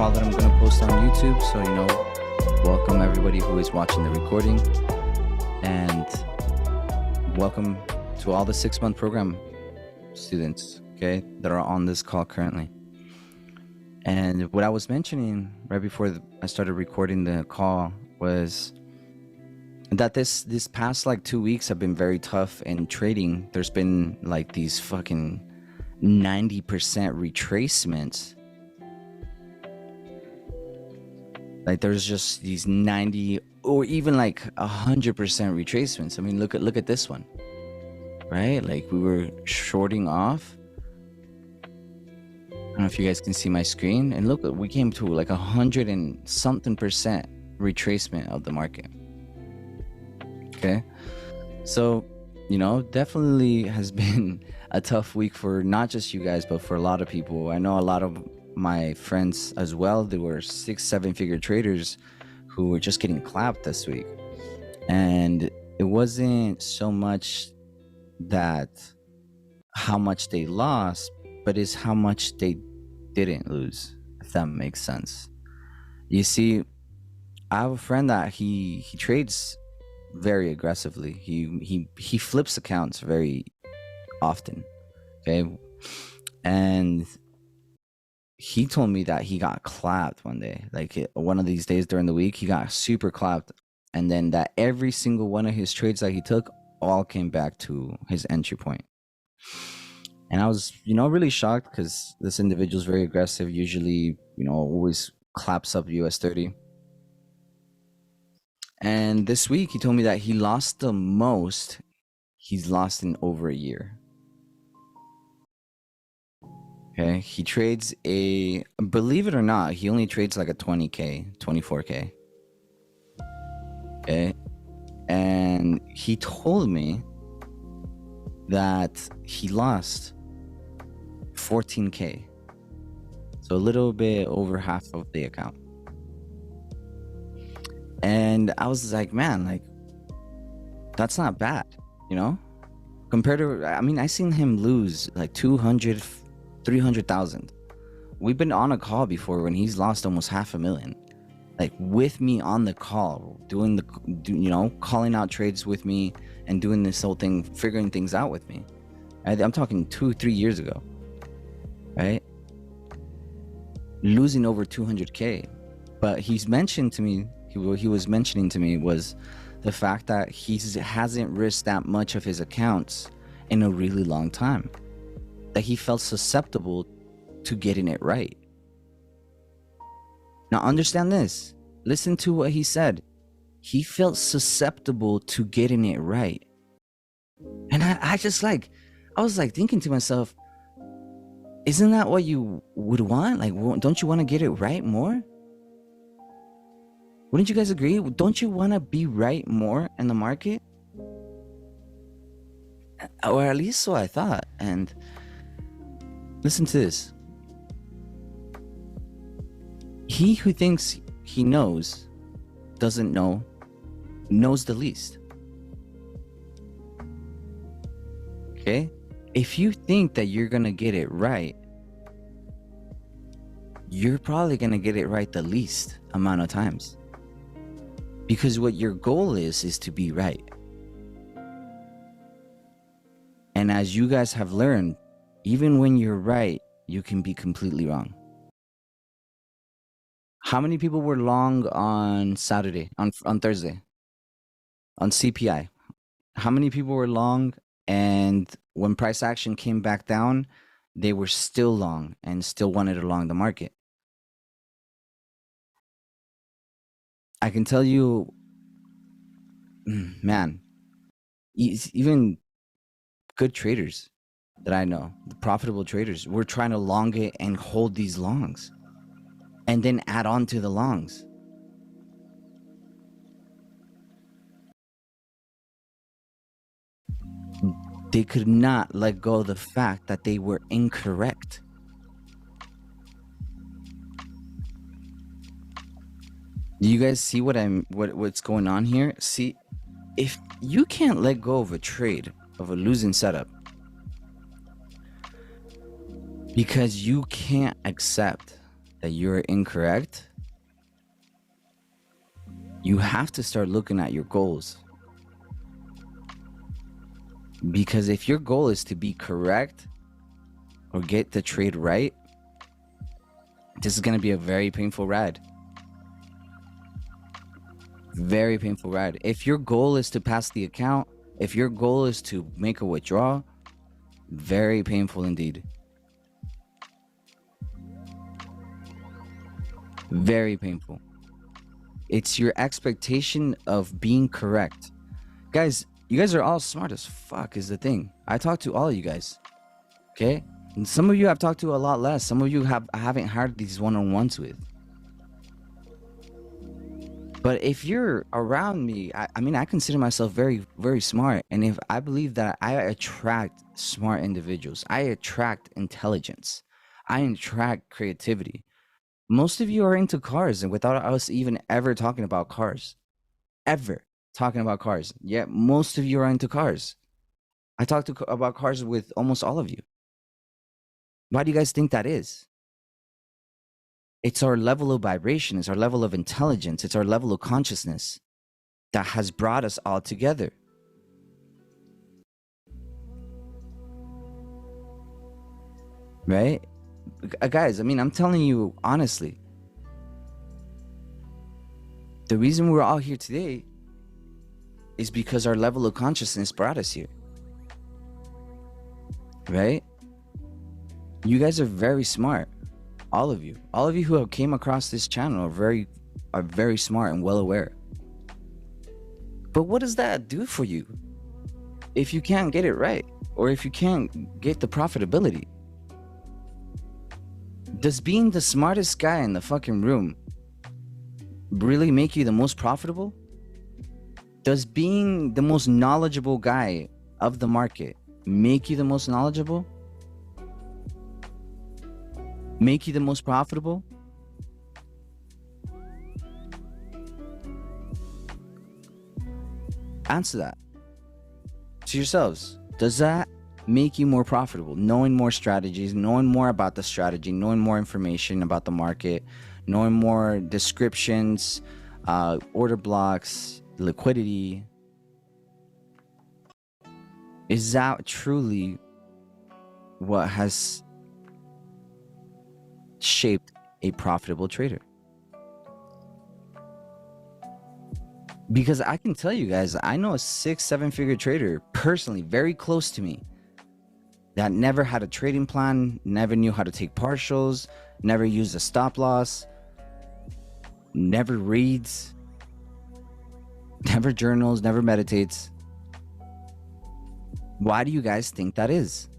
call that I'm going to post on YouTube. So, welcome everybody who is watching the recording, and welcome to all the 6-month program students, okay, that are on this call currently. And what I was mentioning right before I started recording the call was that this past 2 weeks have been very tough in trading. There's been these fucking 90% retracements. There's just these 90 or even 100% retracements. I mean, look at this one, right? We were shorting off. I don't know if you guys can see my screen, and look, we came to 100 and something % retracement of the market. Okay, so definitely has been a tough week for not just you guys, but for a lot of people. I know a lot of my friends as well. There were 6-7 figure traders who were just getting clapped this week, and it wasn't so much that how much they lost, but it's how much they didn't lose, if that makes sense. You see, I have a friend that he trades very aggressively. He flips accounts very often, okay? And he told me that he got clapped one day, one of these days during the week, he got super clapped, and then that every single one of his trades that he took all came back to his entry point. And I was, really shocked, because this individual is very aggressive, usually, always claps up US 30. And this week, he told me that he lost the most he's lost in over a year. Okay, he trades believe it or not, he only trades a 20K, 24K. Okay, and he told me that he lost 14K, so a little bit over half of the account. And I was like, man, that's not bad, compared to, I mean, I seen him lose 200, 300,000. We've been on a call before when he's lost almost $500,000, with me on the call, doing calling out trades with me and doing this whole thing, figuring things out with me. I'm talking 2-3 years ago, right? Losing over 200K. But he's mentioned to me, what he was mentioning to me was the fact that he hasn't risked that much of his accounts in a really long time, that he felt susceptible to getting it right. Now understand this, listen to what he said. He felt susceptible to getting it right. And I was thinking to myself, isn't that what you would want? Don't you want to get it right more? Wouldn't you guys agree? Don't you want to be right more in the market? Or at least so I thought. And listen to this. He who thinks he knows doesn't know, knows the least. Okay? If you think that you're going to get it right, you're probably going to get it right the least amount of times. Because what your goal is to be right. And as you guys have learned, even when you're right, you can be completely wrong. How many people were long on Saturday, on Thursday, on CPI? How many people were long, and when price action came back down, they were still long and still wanted along the market? I can tell you, man, even good traders that I know, the profitable traders, were trying to long it and hold these longs and then add on to the longs. They could not let go of the fact that they were incorrect. Do you guys see what's going on here? See, if you can't let go of a trade, of a losing setup, because you can't accept that you're incorrect, you have to start looking at your goals. Because if your goal is to be correct or get the trade right, this is going to be a very painful ride. Very painful ride. If your goal is to pass the account, if your goal is to make a withdrawal, very painful indeed. Very painful. It's your expectation of being correct. Guys, you guys are all smart as fuck is the thing. I talk to all of you guys. Okay? And some of you I've talked to a lot less. Some of you I haven't had these one-on-ones with. But if you're around me, I mean, I consider myself very, very smart. And if I believe that I attract smart individuals, I attract intelligence, I attract creativity. Most of you are into cars, and without us even ever talking about cars, ever talking about cars. Yet most of you are into cars. I talk about cars with almost all of you. Why do you guys think that is? It's our level of vibration, it's our level of intelligence, it's our level of consciousness that has brought us all together. Right? Guys, I mean, I'm telling you honestly, the reason we're all here today is because our level of consciousness brought us here. Right? You guys are very smart. All of you who have came across this channel are very smart and well aware. But what does that do for you if you can't get it right, or if you can't get the profitability? Does being the smartest guy in the fucking room really make you the most profitable? Does being the most knowledgeable guy of the market make you the most knowledgeable? Make you the most profitable? Answer that to yourselves. Does that make you more profitable? Knowing more strategies, knowing more about the strategy, knowing more information about the market, knowing more descriptions, order blocks, liquidity. Is that truly what has shaped a profitable trader? Because I can tell you guys, I know a 6-7 figure trader personally, very close to me, that never had a trading plan, never knew how to take partials, never used a stop loss, never reads, never journals, never meditates. Why do you guys think that is?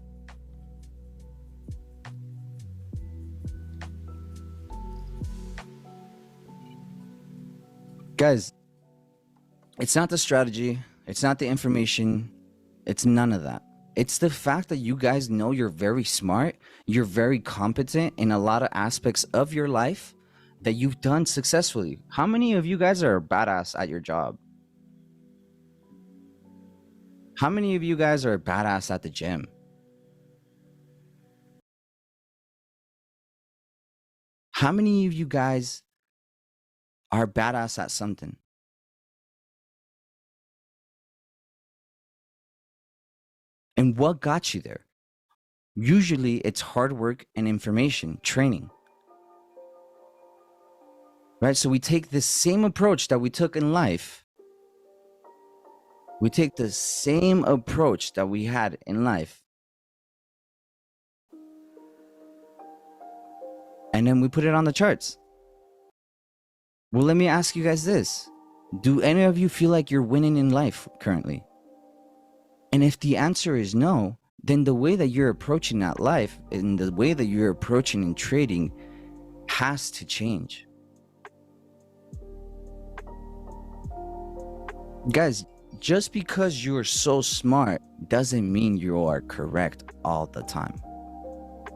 Guys, it's not the strategy, it's not the information, it's none of that. It's the fact that you guys know you're very smart, you're very competent in a lot of aspects of your life that you've done successfully. How many of you guys are badass at your job? How many of you guys are badass at the gym? How many of you guys are badass at something? And what got you there? Usually it's hard work and information, training. Right? So we take the same approach that we took in life. We take the same approach that we had in life. And then we put it on the charts. Well, let me ask you guys this. Do any of you feel like you're winning in life currently? And if the answer is no, then the way that you're approaching that life and the way that you're approaching in trading has to change. Guys, just because you're so smart doesn't mean you are correct all the time.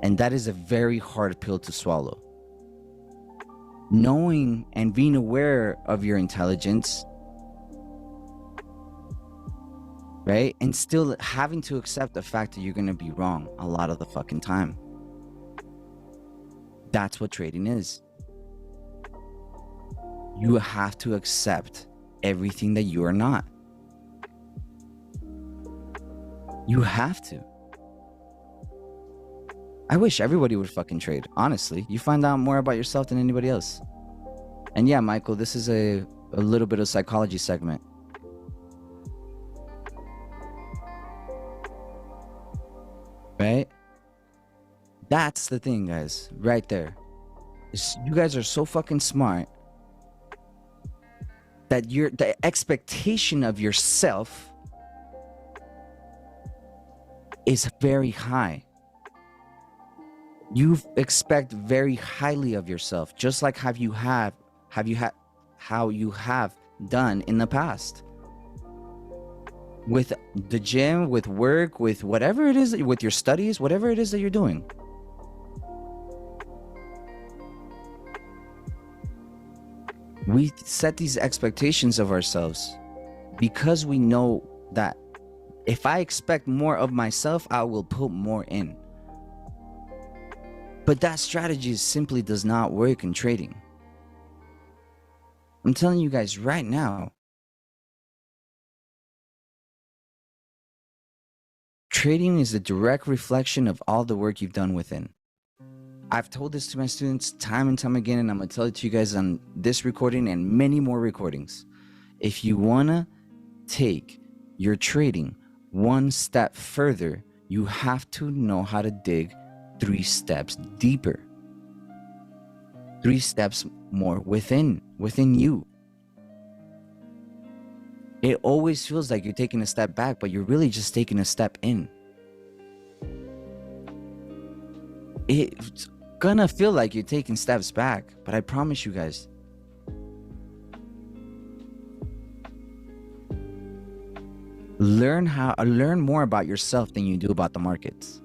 And that is a very hard pill to swallow. Knowing and being aware of your intelligence, right? And still having to accept the fact that you're going to be wrong a lot of the fucking time. That's what trading is. You have to accept everything that you are not. You have to. I wish everybody would fucking trade. Honestly, you find out more about yourself than anybody else. And yeah, Michael, this is a little bit of psychology segment. Right? That's the thing, guys. Right there. You guys are so fucking smart that the expectation of yourself is very high. You expect very highly of yourself, just like how you have done in the past. With the gym, with work, with whatever it is, with your studies, whatever it is that you're doing. We set these expectations of ourselves because we know that if I expect more of myself, I will put more in. But that strategy simply does not work in trading. I'm telling you guys right now, trading is a direct reflection of all the work you've done within. I've told this to my students time and time again, and I'm going to tell it to you guys on this recording and many more recordings. If you want to take your trading one step further, you have to know how to dig 3 steps deeper. 3 steps more within you. It always feels like you're taking a step back, but you're really just taking a step in. It's gonna feel like you're taking steps back, but I promise you guys, learn more about yourself than you do about the markets.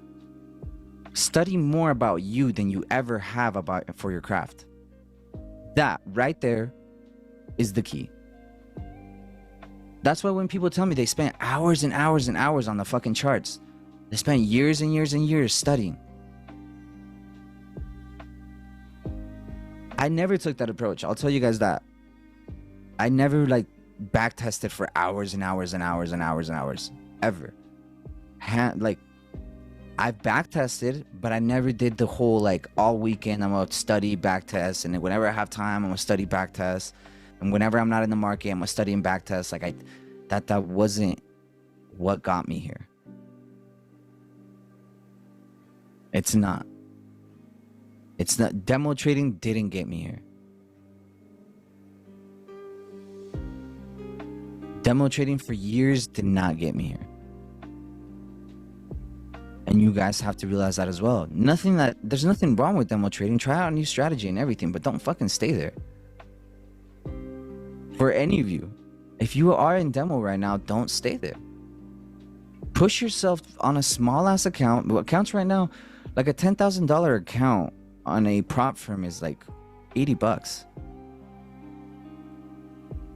Study more about you than you ever have for your craft. That right there is the key. That's why when people tell me they spent hours and hours and hours on the fucking charts, they spent years and years and years studying. I never took that approach. I'll tell you guys that. I never back tested for hours and hours and hours and hours and hours ever. I've back tested, but I never did the whole all weekend I'm gonna study back test, and whenever I have time I'm gonna study back test, and whenever I'm not in the market I'm gonna study and back test. That wasn't what got me here. It's not. Demo trading didn't get me here. Demo trading for years did not get me here. And you guys have to realize that as well. There's nothing wrong with demo trading. Try out a new strategy and everything, but don't fucking stay there. For any of you, if you are in demo right now, don't stay there. Push yourself on a small ass account. Accounts right now, a $10,000 account on a prop firm is $80.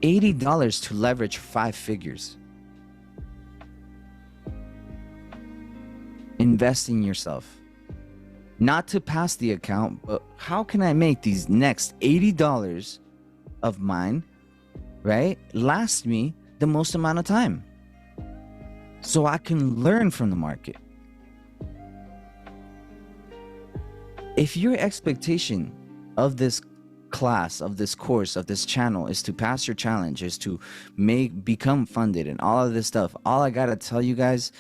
$80 to leverage 5 figures. Invest in yourself. Not to pass the account, but how can I make these next $80 of mine, right, last me the most amount of time so I can learn from the market? If your expectation of this class, of this course, of this channel is to pass your challenge, is to become funded and all of this stuff, all I gotta tell you guys,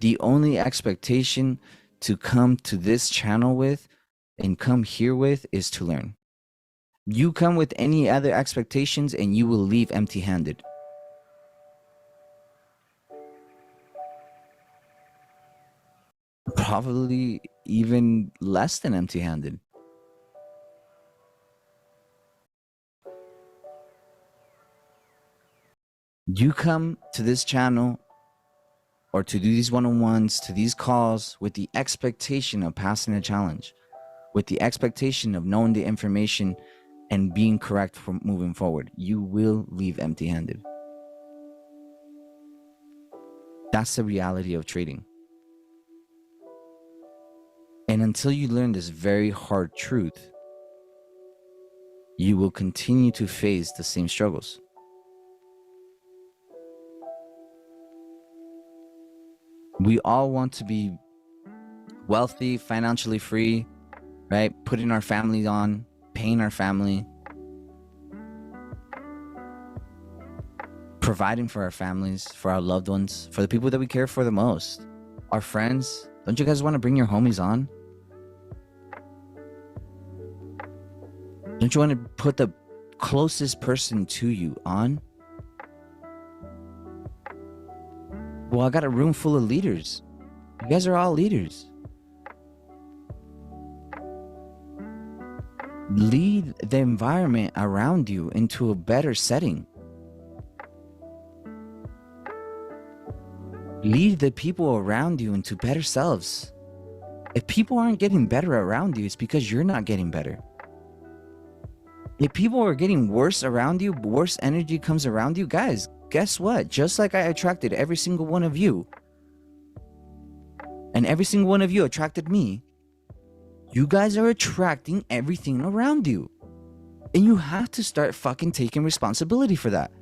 the only expectation to come to this channel with and come here with is to learn. You come with any other expectations and you will leave empty-handed. Probably even less than empty-handed. You come to this channel or to do these one-on-ones, to these calls with the expectation of passing a challenge, with the expectation of knowing the information and being correct for moving forward. You will leave empty-handed. That's the reality of trading. And until you learn this very hard truth, you will continue to face the same struggles. We all want to be wealthy, financially free, right? Putting our families on, paying our family, providing for our families, for our loved ones, for the people that we care for the most, our friends. Don't you guys want to bring your homies on? Don't you want to put the closest person to you on? Well, I got a room full of leaders. You guys are all leaders. Lead the environment around you into a better setting. Lead the people around you into better selves. If people aren't getting better around you, it's because you're not getting better. If people are getting worse around you, worse energy comes around you, guys, guess what? Just like I attracted every single one of you, and every single one of you attracted me, you guys are attracting everything around you. And you have to start fucking taking responsibility for that.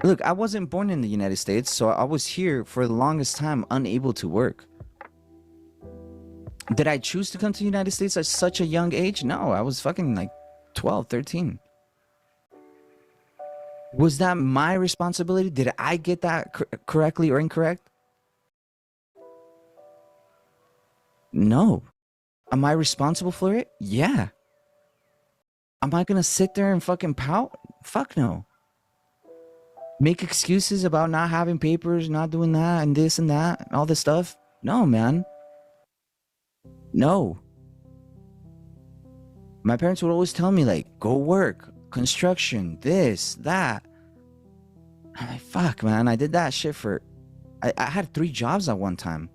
Look, I wasn't born in the United States, so I was here for the longest time unable to work. Did I choose to come to the United States at such a young age? No, I was fucking like 12, 13. Was that my responsibility? Did I get that correctly or incorrect? No. Am I responsible for it? Yeah. Am I gonna sit there and fucking pout? Fuck no. Make excuses about not having papers, not doing that, and this and that, and all this stuff? No, man. No. My parents would always tell me, like, go work, construction, this, that. I'm like, fuck, man. I did that shit for... I had 3 jobs at one time.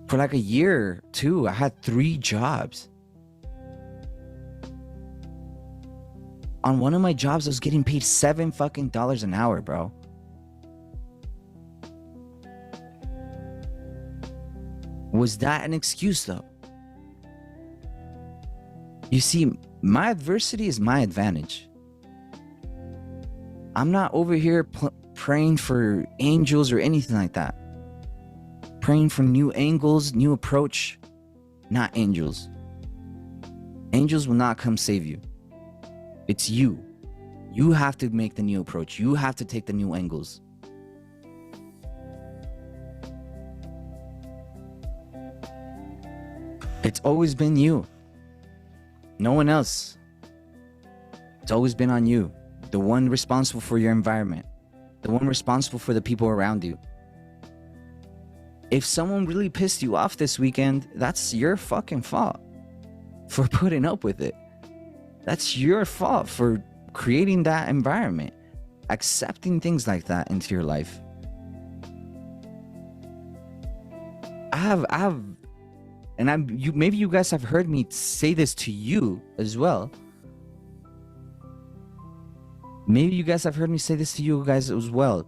For like a year, too, I had 3 jobs. On one of my jobs, I was getting paid $7 fucking an hour, bro. Was that an excuse, though? You see, my adversity is my advantage. I'm not over here praying for angels or anything like that. Praying for new angles, new approach. Not angels. Angels will not come save you. It's you. You have to make the new approach. You have to take the new angles. It's always been you. No one else. It's always been on you. The one responsible for your environment. The one responsible for the people around you. If someone really pissed you off this weekend, that's your fucking fault for putting up with it. That's your fault for creating that environment, accepting things like that into your life. Maybe you guys have heard me say this to you as well. Maybe you guys have heard me say this to you guys as well.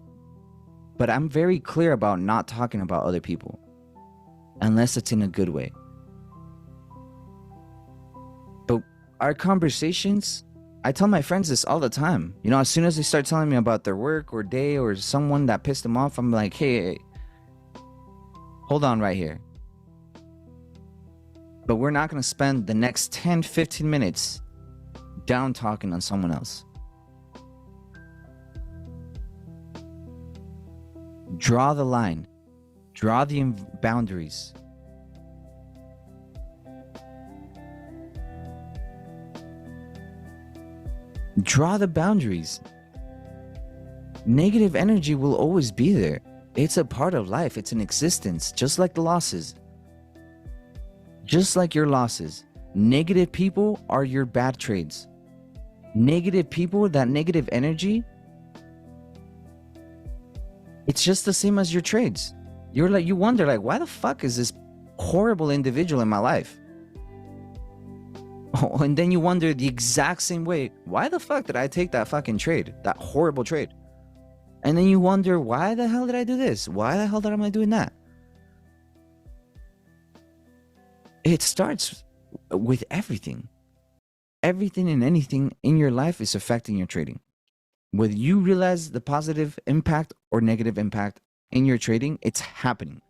But I'm very clear about not talking about other people. Unless it's in a good way. But our conversations, I tell my friends this all the time. You know, as soon as they start telling me about their work or day or someone that pissed them off, I'm like, hey, hold on right here. But we're not going to spend the next 10, 15 minutes down talking on someone else. Draw the line. Draw the boundaries. Draw the boundaries. Negative energy will always be there. It's a part of life. It's an existence, just like the losses. Just like your losses. Negative people are your bad trades. Negative people, that negative energy, it's just the same as your trades. You're like, you wonder, like, why the fuck is this horrible individual in my life? Oh, and then you wonder the exact same way, why the fuck did I take that fucking trade? That horrible trade. And then you wonder, why the hell did I do this? Why the hell am I doing that? It starts with everything. Everything and anything in your life is affecting your trading. Whether you realize the positive impact or negative impact in your trading, it's happening.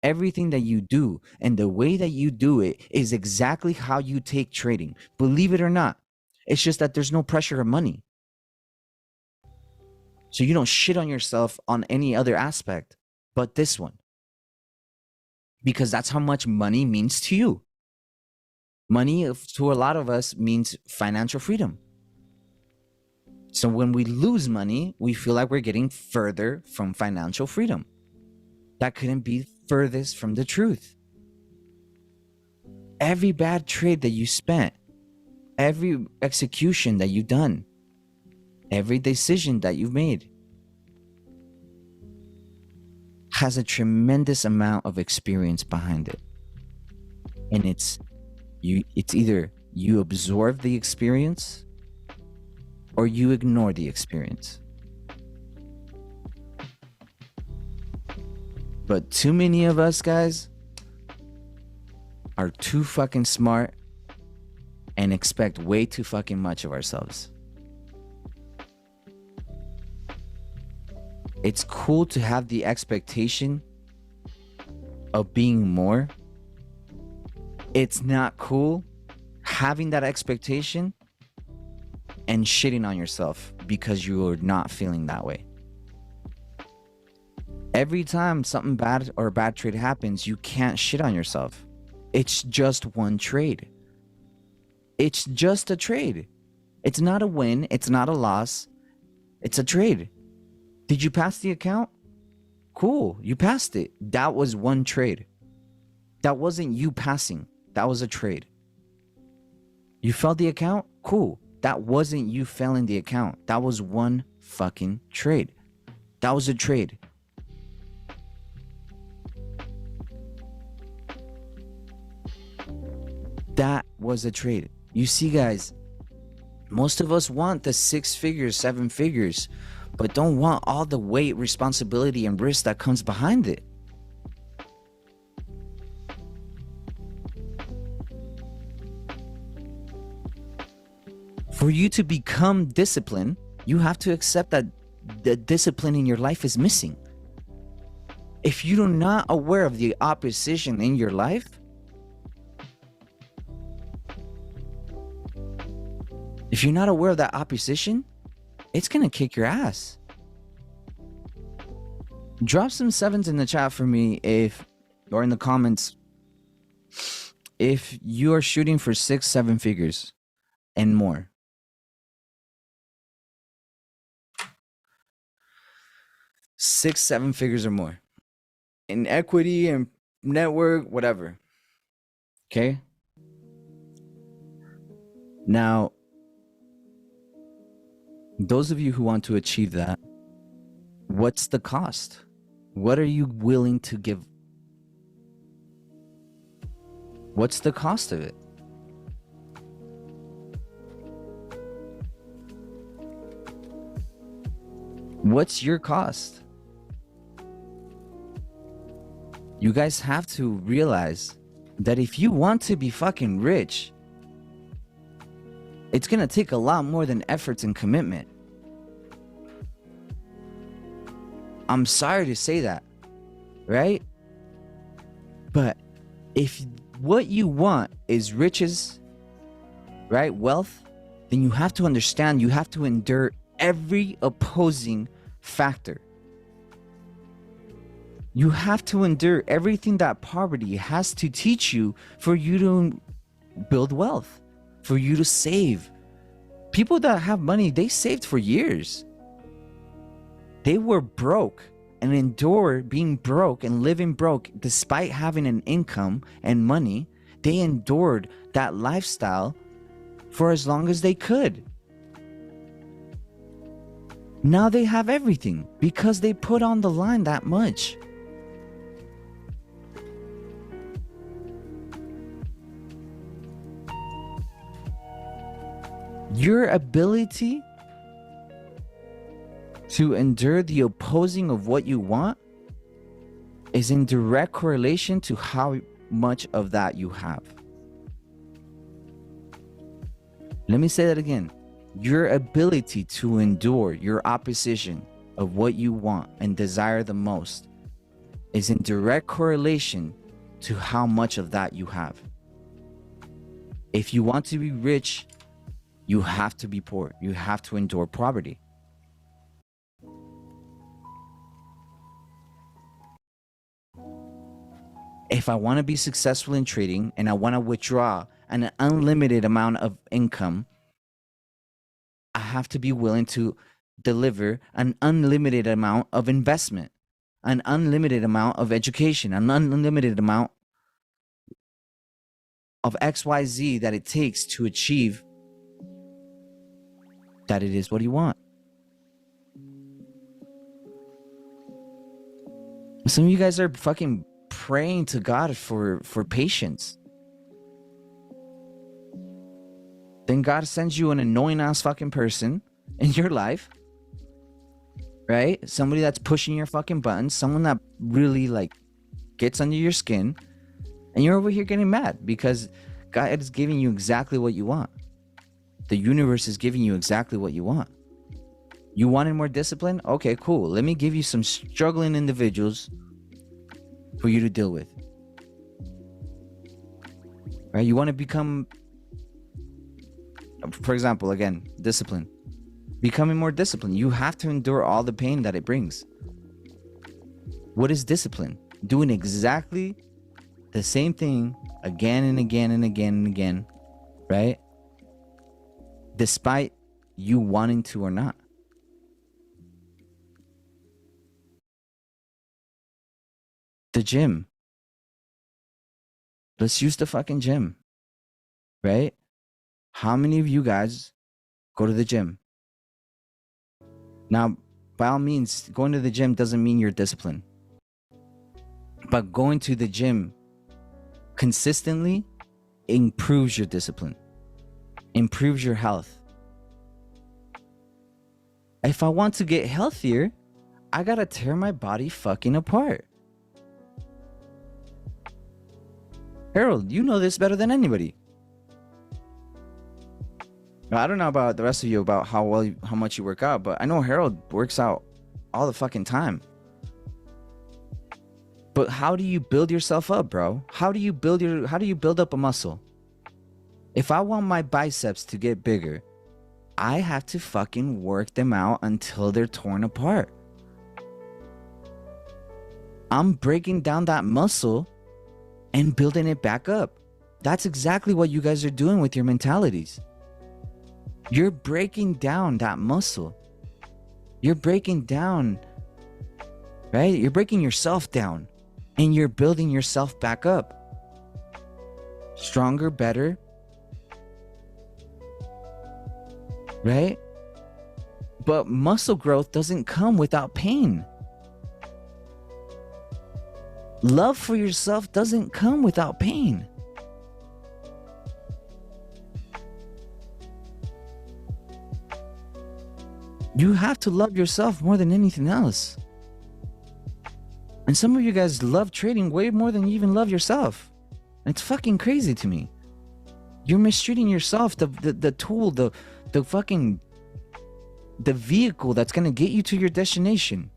Everything that you do and the way that you do it is exactly how you take trading. Believe it or not. It's just that there's no pressure of money. So you don't shit on yourself on any other aspect but this one. Because that's how much money means to you. Money, to a lot of us, means financial freedom. So when we lose money, we feel like we're getting further from financial freedom. That couldn't be furthest from the truth. Every bad trade that you spent, every execution that you've done, every decision that you've made has a tremendous amount of experience behind it. And it's either you absorb the experience or you ignore the experience. But too many of us guys are too fucking smart and expect way too fucking much of ourselves. It's cool to have the expectation of being more. It's not cool having that expectation and shitting on yourself because you are not feeling that way. Every time something bad or a bad trade happens, you can't shit on yourself. It's just one trade. It's just a trade. It's not a win. It's not a loss. It's a trade. Did you pass the account? Cool, you passed it. That was one trade. That wasn't you passing. That was a trade. You failed the account? Cool. That wasn't you failing the account. That was one fucking trade. That was a trade. That was a trade. You see, guys, most of us want the 6 figures, 7 figures, but don't want all the weight, responsibility, and risk that comes behind it. For you to become disciplined, you have to accept that the discipline in your life is missing. If you're not aware of the opposition in your life, if you're not aware of that opposition, it's gonna kick your ass. Drop some 7s in the chat for me or in the comments, if you are shooting for 6, 7 figures and more. Six, 7 figures or more in equity and network, whatever. Okay. Now, those of you who want to achieve that, what's the cost? What are you willing to give? What's the cost of it? What's your cost? You guys have to realize that if you want to be fucking rich, it's gonna take a lot more than efforts and commitment. I'm sorry to say that, right? But if what you want is riches, right, wealth, then you have to understand you have to endure every opposing factor. You have to endure everything that poverty has to teach you for you to build wealth, for you to save. People that have money, they saved for years. They were broke and endured being broke and living broke despite having an income and money. They endured that lifestyle for as long as they could. Now they have everything because they put on the line that much. Your ability to endure the opposing of what you want is in direct correlation to how much of that you have. Let me say that again. Your ability to endure your opposition of what you want and desire the most is in direct correlation to how much of that you have. If you want to be rich, you have to be poor. You have to endure poverty. If I want to be successful in trading and I want to withdraw an unlimited amount of income, I have to be willing to deliver an unlimited amount of investment, an unlimited amount of education, an unlimited amount of XYZ that it takes to achieve that it is what you want. Some of you guys are fucking praying to God for patience. Then God sends you an annoying ass fucking person in your life, right? Somebody that's pushing your fucking buttons, someone that really like gets under your skin, and you're over here getting mad because God is giving you exactly what you want. The universe is giving you exactly what you want. You wanted more discipline? Okay, cool. Let me give you some struggling individuals for you to deal with. Right? You want to become, for example, again, discipline. Becoming more disciplined. You have to endure all the pain that it brings. What is discipline? Doing exactly the same thing again and again and again and again, right? Despite you wanting to or not. The gym. Let's use the fucking gym, right? How many of you guys go to the gym? Now, by all means, going to the gym doesn't mean you're disciplined. But going to the gym consistently improves your discipline, improves your health. If I want to get healthier, I gotta tear my body fucking apart. Harold, you know this better than anybody. I don't know about the rest of you about how much you work out, but I know Harold works out all the fucking time. But how do you build yourself up, bro? How do you build up a muscle? If I want my biceps to get bigger, I have to fucking work them out until they're torn apart. I'm breaking down that muscle and building it back up. That's exactly what you guys are doing with your mentalities. You're breaking down that muscle. You're breaking down, right? You're breaking yourself down and you're building yourself back up. Stronger, better, right? But muscle growth doesn't come without pain. Love for yourself doesn't come without pain. You have to love yourself more than anything else. And some of you guys love trading way more than you even love yourself. It's fucking crazy to me. You're mistreating yourself, the tool, the vehicle that's gonna get you to your destination.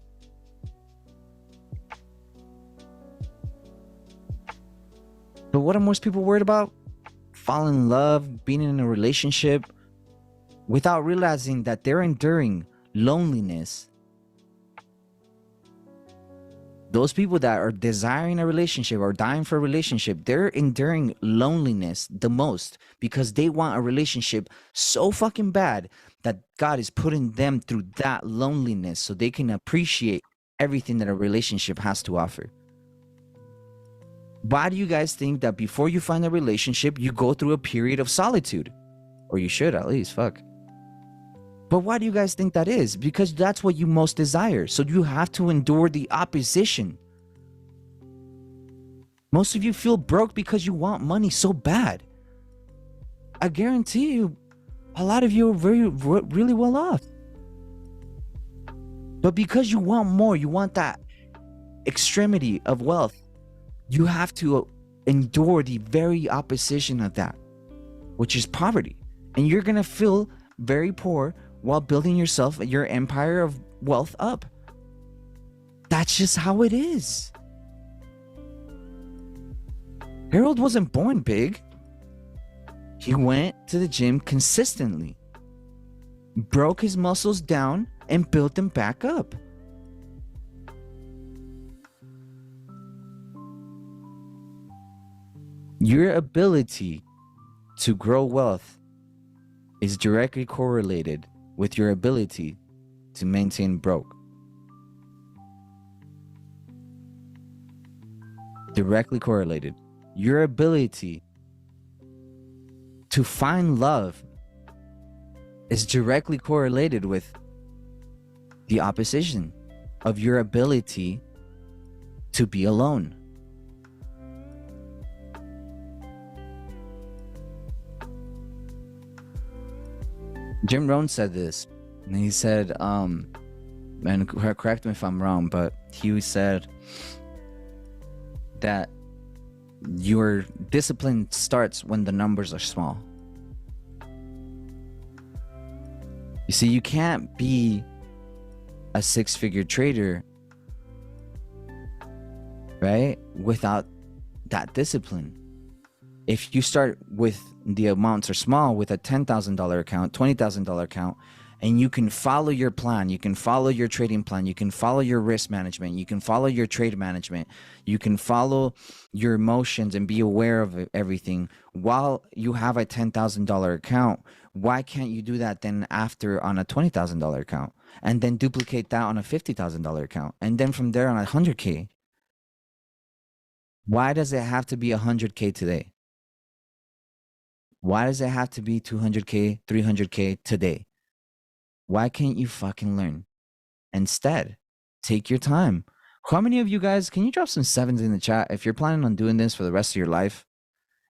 But what are most people worried about? Falling in love, being in a relationship, without realizing that they're enduring loneliness. Those people that are desiring a relationship or dying for a relationship, they're enduring loneliness the most because they want a relationship so fucking bad that God is putting them through that loneliness so they can appreciate everything that a relationship has to offer. Why do you guys think that before you find a relationship, you go through a period of solitude? Or you should at least, fuck. But why do you guys think that is? Because that's what you most desire. So you have to endure the opposition. Most of you feel broke because you want money so bad. I guarantee you, a lot of you are really well off. But because you want more, you want that extremity of wealth, you have to endure the very opposition of that, which is poverty. And you're going to feel very poor while building your empire of wealth up. That's just how it is. Harold wasn't born big. He went to the gym consistently, broke his muscles down, and built them back up. Your ability to grow wealth is directly correlated with your ability to maintain broke. Directly correlated. Your ability to find love is directly correlated with the opposition of your ability to be alone. Jim Rohn said this, and he said, and correct me if I'm wrong, but he said that your discipline starts when the numbers are small. You see, you can't be a six-figure trader, right, without that discipline. If you start with the amounts are small with a $10,000 account, $20,000 account, and you can follow your plan, you can follow your trading plan, you can follow your risk management, you can follow your trade management, you can follow your emotions and be aware of everything while you have a $10,000 account. Why can't you do that then after on a $20,000 account, and then duplicate that on a $50,000 account, and then from there on $100K? Why does it have to be $100K today? Why does it have to be 200K, 300K today? Why can't you fucking learn? Instead, take your time. How many of you guys, can you drop some sevens in the chat if you're planning on doing this for the rest of your life?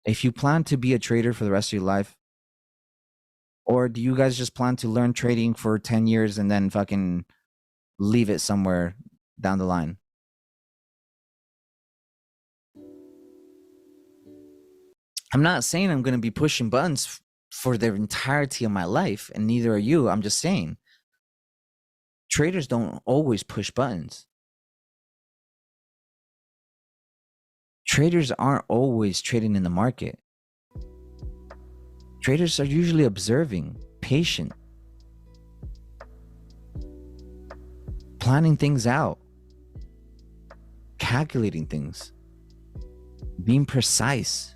If you plan to be a trader for the rest of your life? Or do you guys just plan to learn trading for 10 years and then fucking leave it somewhere down the line? I'm not saying I'm going to be pushing buttons for the entirety of my life, and neither are you. I'm just saying traders don't always push buttons. Traders aren't always trading in the market. Traders are usually observing, patient, planning things out, calculating things, being precise.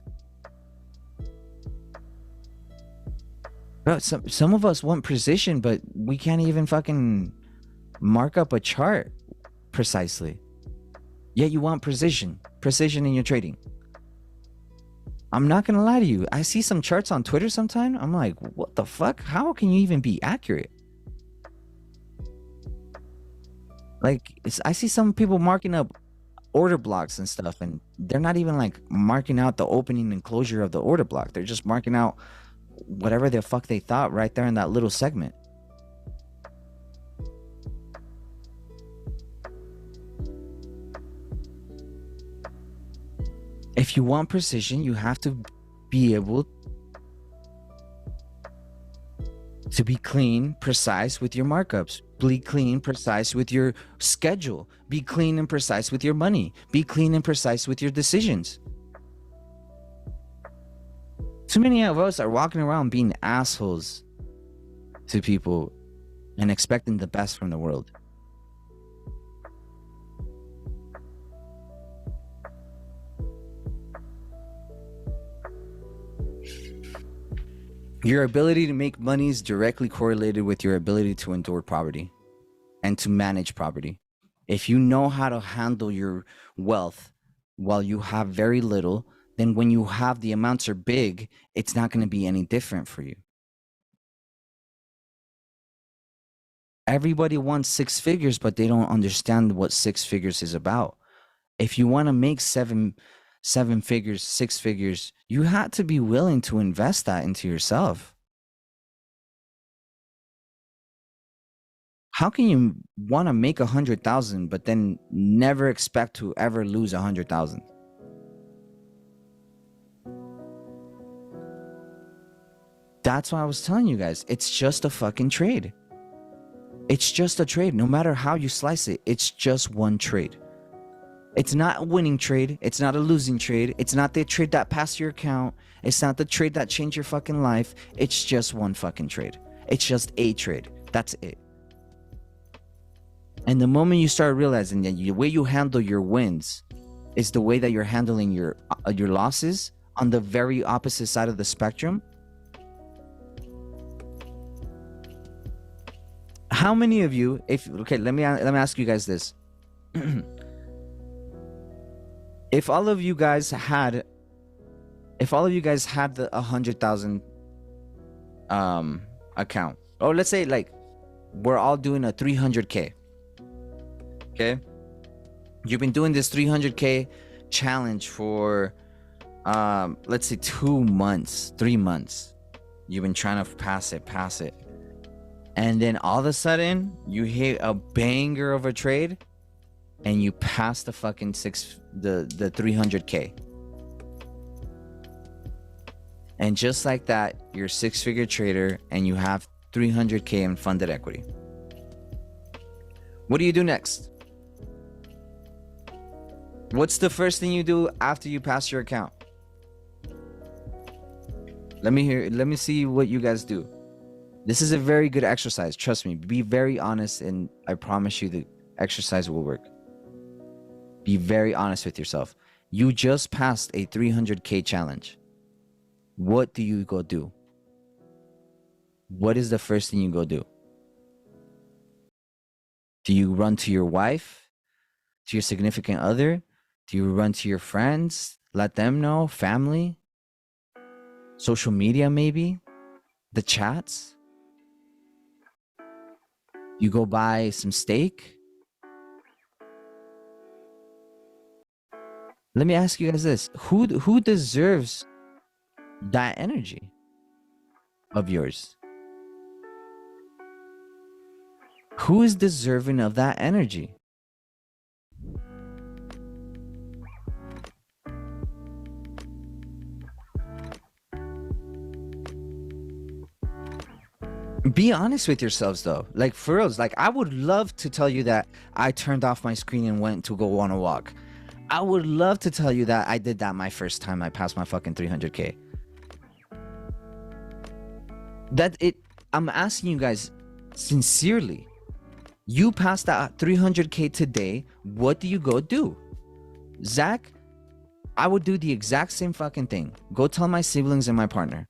Bro, some of us want precision, but we can't even fucking mark up a chart precisely. Yet you want precision in your trading. I'm not gonna lie to you. I see some charts on Twitter sometimes. I'm like, what the fuck? How can you even be accurate? Like, I see some people marking up order blocks and stuff, and they're not even like marking out the opening and closure of the order block. They're just marking out whatever the fuck they thought right there in that little segment. If you want precision, you have to be able to be clean, precise with your markups. Be clean, precise with your schedule. Be clean and precise with your money. Be clean and precise with your decisions. Too many of us are walking around being assholes to people and expecting the best from the world. Your ability to make money is directly correlated with your ability to endure poverty and to manage poverty. If you know how to handle your wealth while you have very little, then when you have the amounts are big, it's not going to be any different for you. Everybody wants six figures, but they don't understand what six figures is about. If you want to make seven figures, six figures, you have to be willing to invest that into yourself. How can you want to make 100,000 but then never expect to ever lose 100,000? That's why I was telling you guys, it's just a fucking trade. It's just a trade. No matter how you slice it, it's just one trade. It's not a winning trade. It's not a losing trade. It's not the trade that passed your account. It's not the trade that changed your fucking life. It's just one fucking trade. It's just a trade. That's it. And the moment you start realizing that the way you handle your wins is the way that you're handling your losses on the very opposite side of the spectrum. How many of you, let me ask you guys this. If all of you guys had the 100,000 account, or let's say like we're all doing a 300K. Okay, you've been doing this 300K challenge for let's say 2 months, 3 months. You've been trying to pass it, and then all of a sudden you hit a banger of a trade and you pass the fucking the 300K, and just like that you're a 6-figure trader and you have 300K in funded equity. What do you do next? What's the first thing you do after you pass your account? Let me see what you guys do. This is a very good exercise. Trust me. Be very honest, and I promise you the exercise will work. Be very honest with yourself. You just passed a 300K challenge. What do you go do? What is the first thing you go do? Do you run to your wife? To your significant other? Do you run to your friends? Let them know? Family? Social media maybe? The chats? You go buy some steak? Let me ask you guys this. Who deserves that energy of yours? Who is deserving of that energy? Be honest with yourselves though. Like for reals, like I would love to tell you that I turned off my screen and went to go on a walk. I would love to tell you that I did that my first time I passed my fucking 300K. I'm asking you guys sincerely. You passed that 300K today. What do you go do? Zach, I would do the exact same fucking thing. Go tell my siblings and my partner.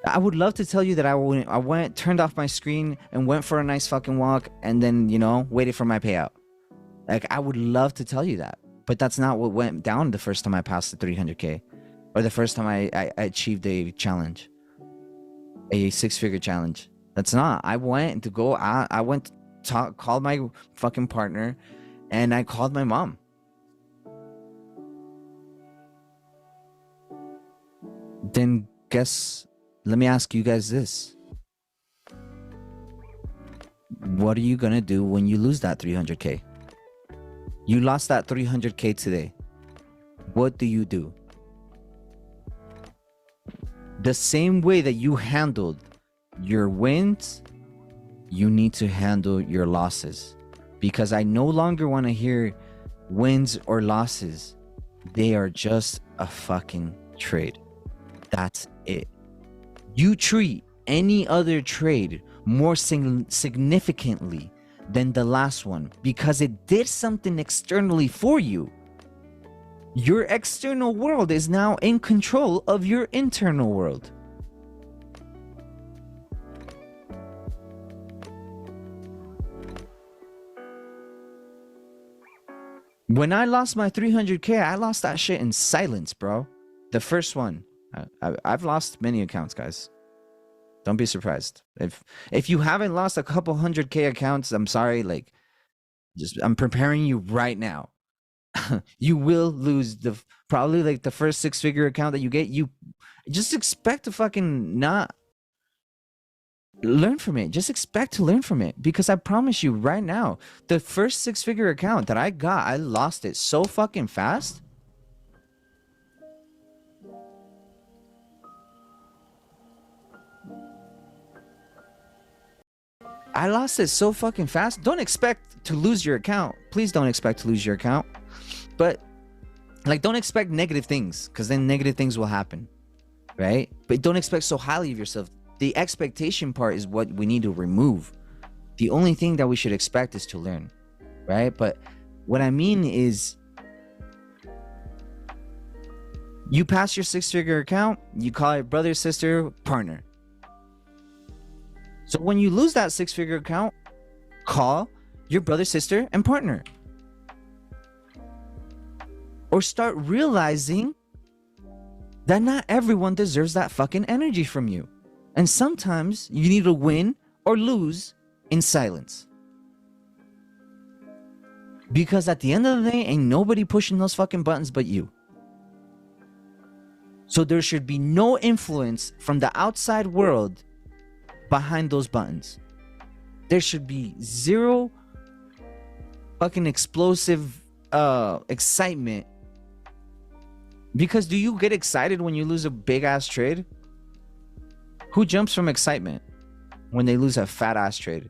I would love to tell you that I went, turned off my screen and went for a nice fucking walk and then, you know, waited for my payout. Like, I would love to tell you that. But that's not what went down the first time I passed the 300K. Or the first time I achieved a challenge. A 6-figure challenge. That's not. I went to go out. I went to called my fucking partner. And I called my mom. Then guess... Let me ask you guys this. What are you gonna do when you lose that 300K? You lost that 300K today. What do you do? The same way that you handled your wins, you need to handle your losses. Because I no longer want to hear wins or losses. They are just a fucking trade. That's it. You treat any other trade more significantly than the last one because it did something externally for you. Your external world is now in control of your internal world. When I lost my 300K, I lost that shit in silence, bro. The first one. I've lost many accounts, guys. Don't be surprised. If you haven't lost a couple 100K accounts, I'm sorry. Like, I'm preparing you right now. You will lose probably like the first 6-figure account that you get. You just expect to fucking not learn from it. Just expect to learn from it, because I promise you right now, the first 6-figure account that I got, I lost it so fucking fast. I lost it so fucking fast. Don't expect to lose your account. Please don't expect to lose your account. But like, don't expect negative things, because then negative things will happen, right? But don't expect so highly of yourself. The expectation part is what we need to remove. The only thing that we should expect is to learn, right? But what I mean is, you pass your 6-figure account, you call it brother, sister, partner. So when you lose that 6-figure account, call your brother, sister, and partner. Or start realizing that not everyone deserves that fucking energy from you. And sometimes you need to win or lose in silence. Because at the end of the day, ain't nobody pushing those fucking buttons but you. So there should be no influence from the outside world behind those buttons. There should be zero fucking explosive excitement. Because do you get excited when you lose a big ass trade? Who jumps from excitement when they lose a fat ass trade?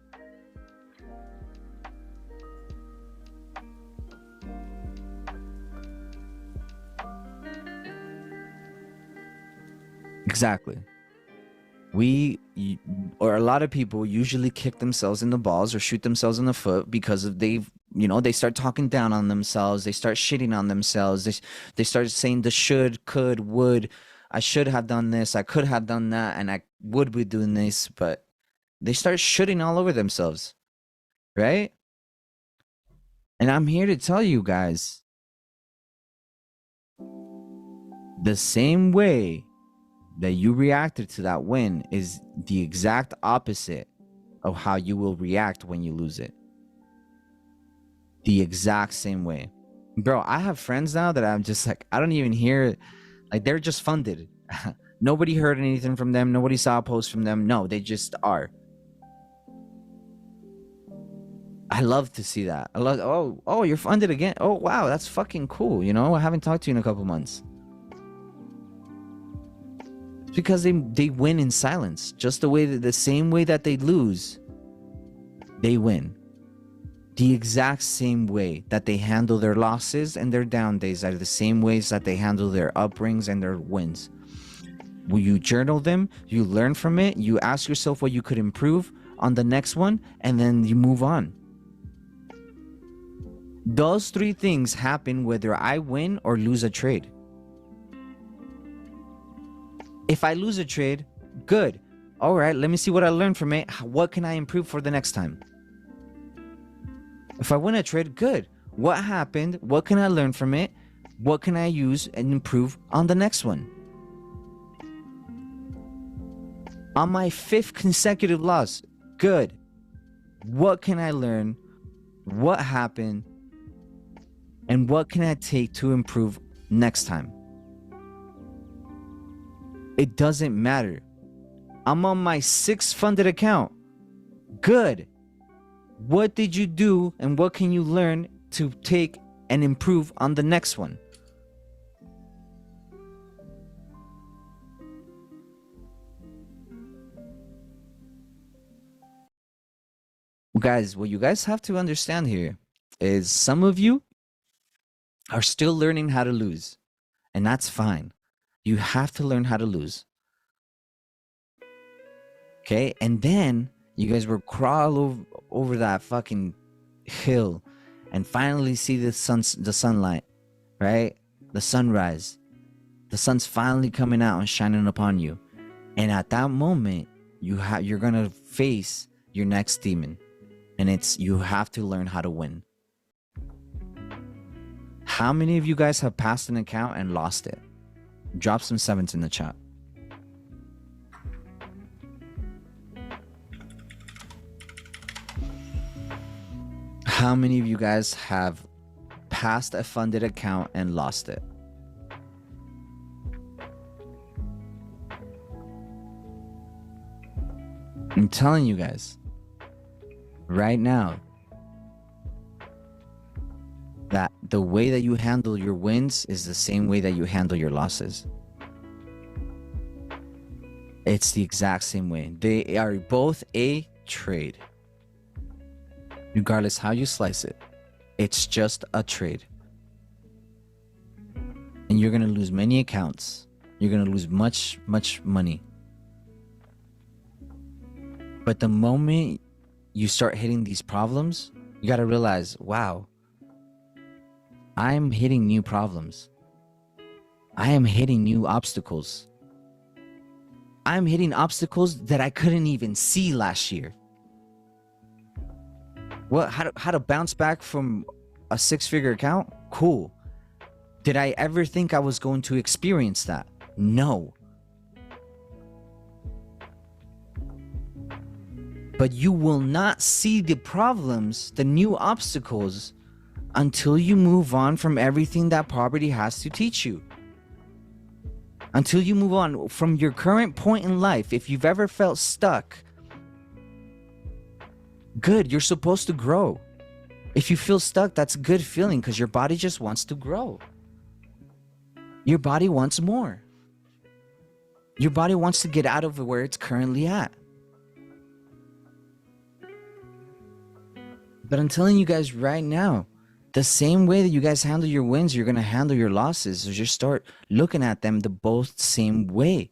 Exactly. Or a lot of people usually kick themselves in the balls or shoot themselves in the foot because of they start talking down on themselves. They start shitting on themselves. They start saying the should, could, would. I should have done this. I could have done that. And I would be doing this. But they start shitting all over themselves. Right? And I'm here to tell you guys, the same way that you reacted to that win is the exact opposite of how you will react when you lose it. The exact same way. Bro, I have friends now that I'm just like, I don't even hear, like, they're just funded. Nobody heard anything from them. Nobody saw a post from them. No, they just are. I love to see that. I love, oh, you're funded again. Oh, wow, that's fucking cool. I haven't talked to you in a couple months. Because they win in silence, just the same way that they lose, they win. The exact same way that they handle their losses and their down days are the same ways that they handle their upbrings and their wins. Will you journal them? You learn from it. You ask yourself what you could improve on the next one, and then you move on. Those 3 things happen whether I win or lose a trade. If I lose a trade, good. All right, let me see what I learned from it. What can I improve for the next time? If I win a trade, good. What happened? What can I learn from it? What can I use and improve on the next one? On my 5th consecutive loss, good. What can I learn? What happened? And what can I take to improve next time? It doesn't matter. I'm on my 6th funded account. Good. What did you do and what can you learn to take and improve on the next one? Guys, what you guys have to understand here is some of you are still learning how to lose, and that's fine. You have to learn how to lose. Okay? And then you guys will crawl over that fucking hill and finally see the sunlight, right? The sunrise. The sun's finally coming out and shining upon you. And at that moment, you're going to face your next demon. And you have to learn how to win. How many of you guys have passed an account and lost it? Drop some 7s in the chat. How many of you guys have passed a funded account and lost it? I'm telling you guys right now that the way that you handle your wins is the same way that you handle your losses. It's the exact same way. They are both a trade. regardless how you slice it. It's just a trade. And you're going to lose many accounts. You're going to lose much, much money. But the moment you start hitting these problems, you got to realize, wow, I'm hitting new problems. I am hitting new obstacles. I'm hitting obstacles that I couldn't even see last year. What? How to bounce back from a 6-figure account? Cool. Did I ever think I was going to experience that? No. But you will not see the problems, the new obstacles, until you move on from everything that poverty has to teach you. Until you move on from your current point in life. If you've ever felt stuck, good, you're supposed to grow. If you feel stuck, that's a good feeling because your body just wants to grow. Your body wants more. Your body wants to get out of where it's currently at. But I'm telling you guys right now, the same way that you guys handle your wins, you're going to handle your losses. So just start looking at them the both same way.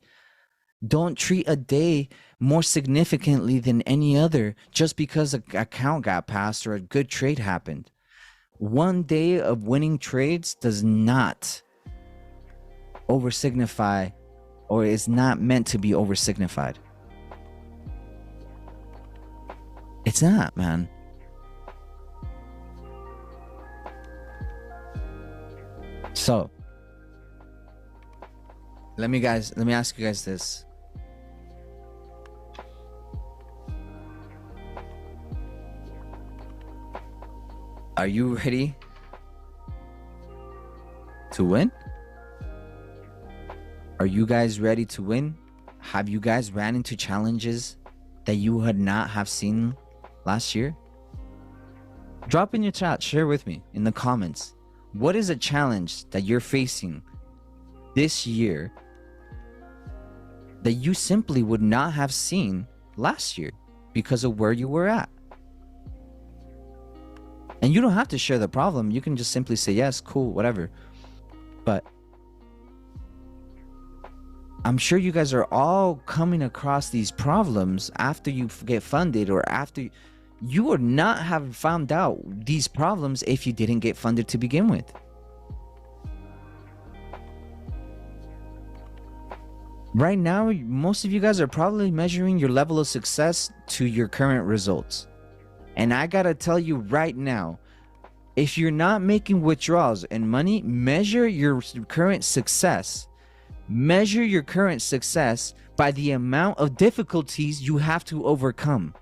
Don't treat a day more significantly than any other just because an account got passed or a good trade happened. One day of winning trades does not oversignify, or is not meant to be oversignified. It's not, man. So, let me ask you guys this. Are you ready to win? Are you guys ready to win? Have you guys ran into challenges that you had not have seen last year? Drop in your chat, share with me in the comments. What is a challenge that you're facing this year that you simply would not have seen last year because of where you were at? And you don't have to share the problem. You can just simply say, yes, cool, whatever. But I'm sure you guys are all coming across these problems after you get funded, or after you would not have found out these problems if you didn't get funded to begin with. Right now, most of you guys are probably measuring your level of success to your current results. And I gotta tell you right now, if you're not making withdrawals and money, measure your current success. Measure your current success by the amount of difficulties you have to overcome.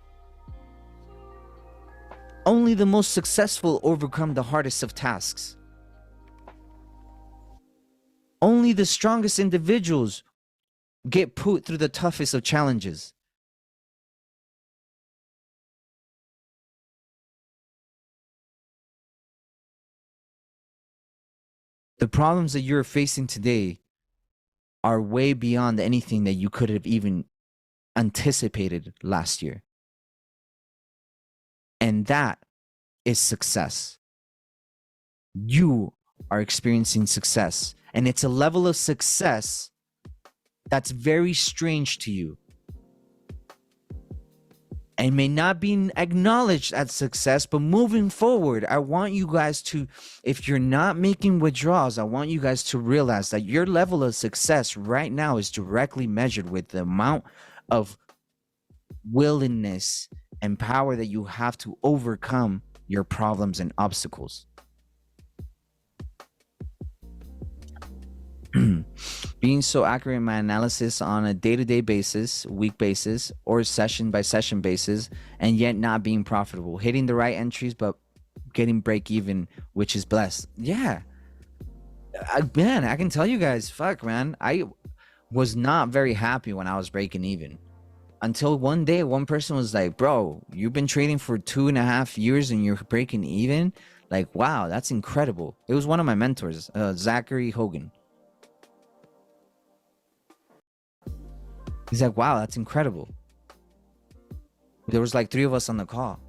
Only the most successful overcome the hardest of tasks. Only the strongest individuals get put through the toughest of challenges. The problems that you're facing today are way beyond anything that you could have even anticipated last year. And that is success. You are experiencing success, and it's a level of success that's very strange to you and may not be acknowledged as success. But moving forward, I want you guys to, if you're not making withdrawals, I want you guys to realize that your level of success right now is directly measured with the amount of willingness and power that you have to overcome your problems and obstacles. Being so accurate in my analysis on a day-to-day basis, week basis, or session-by-session basis, and yet not being profitable. Hitting the right entries, but getting break-even, which is blessed. Yeah. Man, I can tell you guys, fuck, man. I was not very happy when I was breaking even. Until one day, one person was like, bro, you've been trading for 2.5 years and you're breaking even? Like, wow, that's incredible. It was one of my mentors, Zachary Hogan. He's like, wow, that's incredible. There was like 3 of us on the call.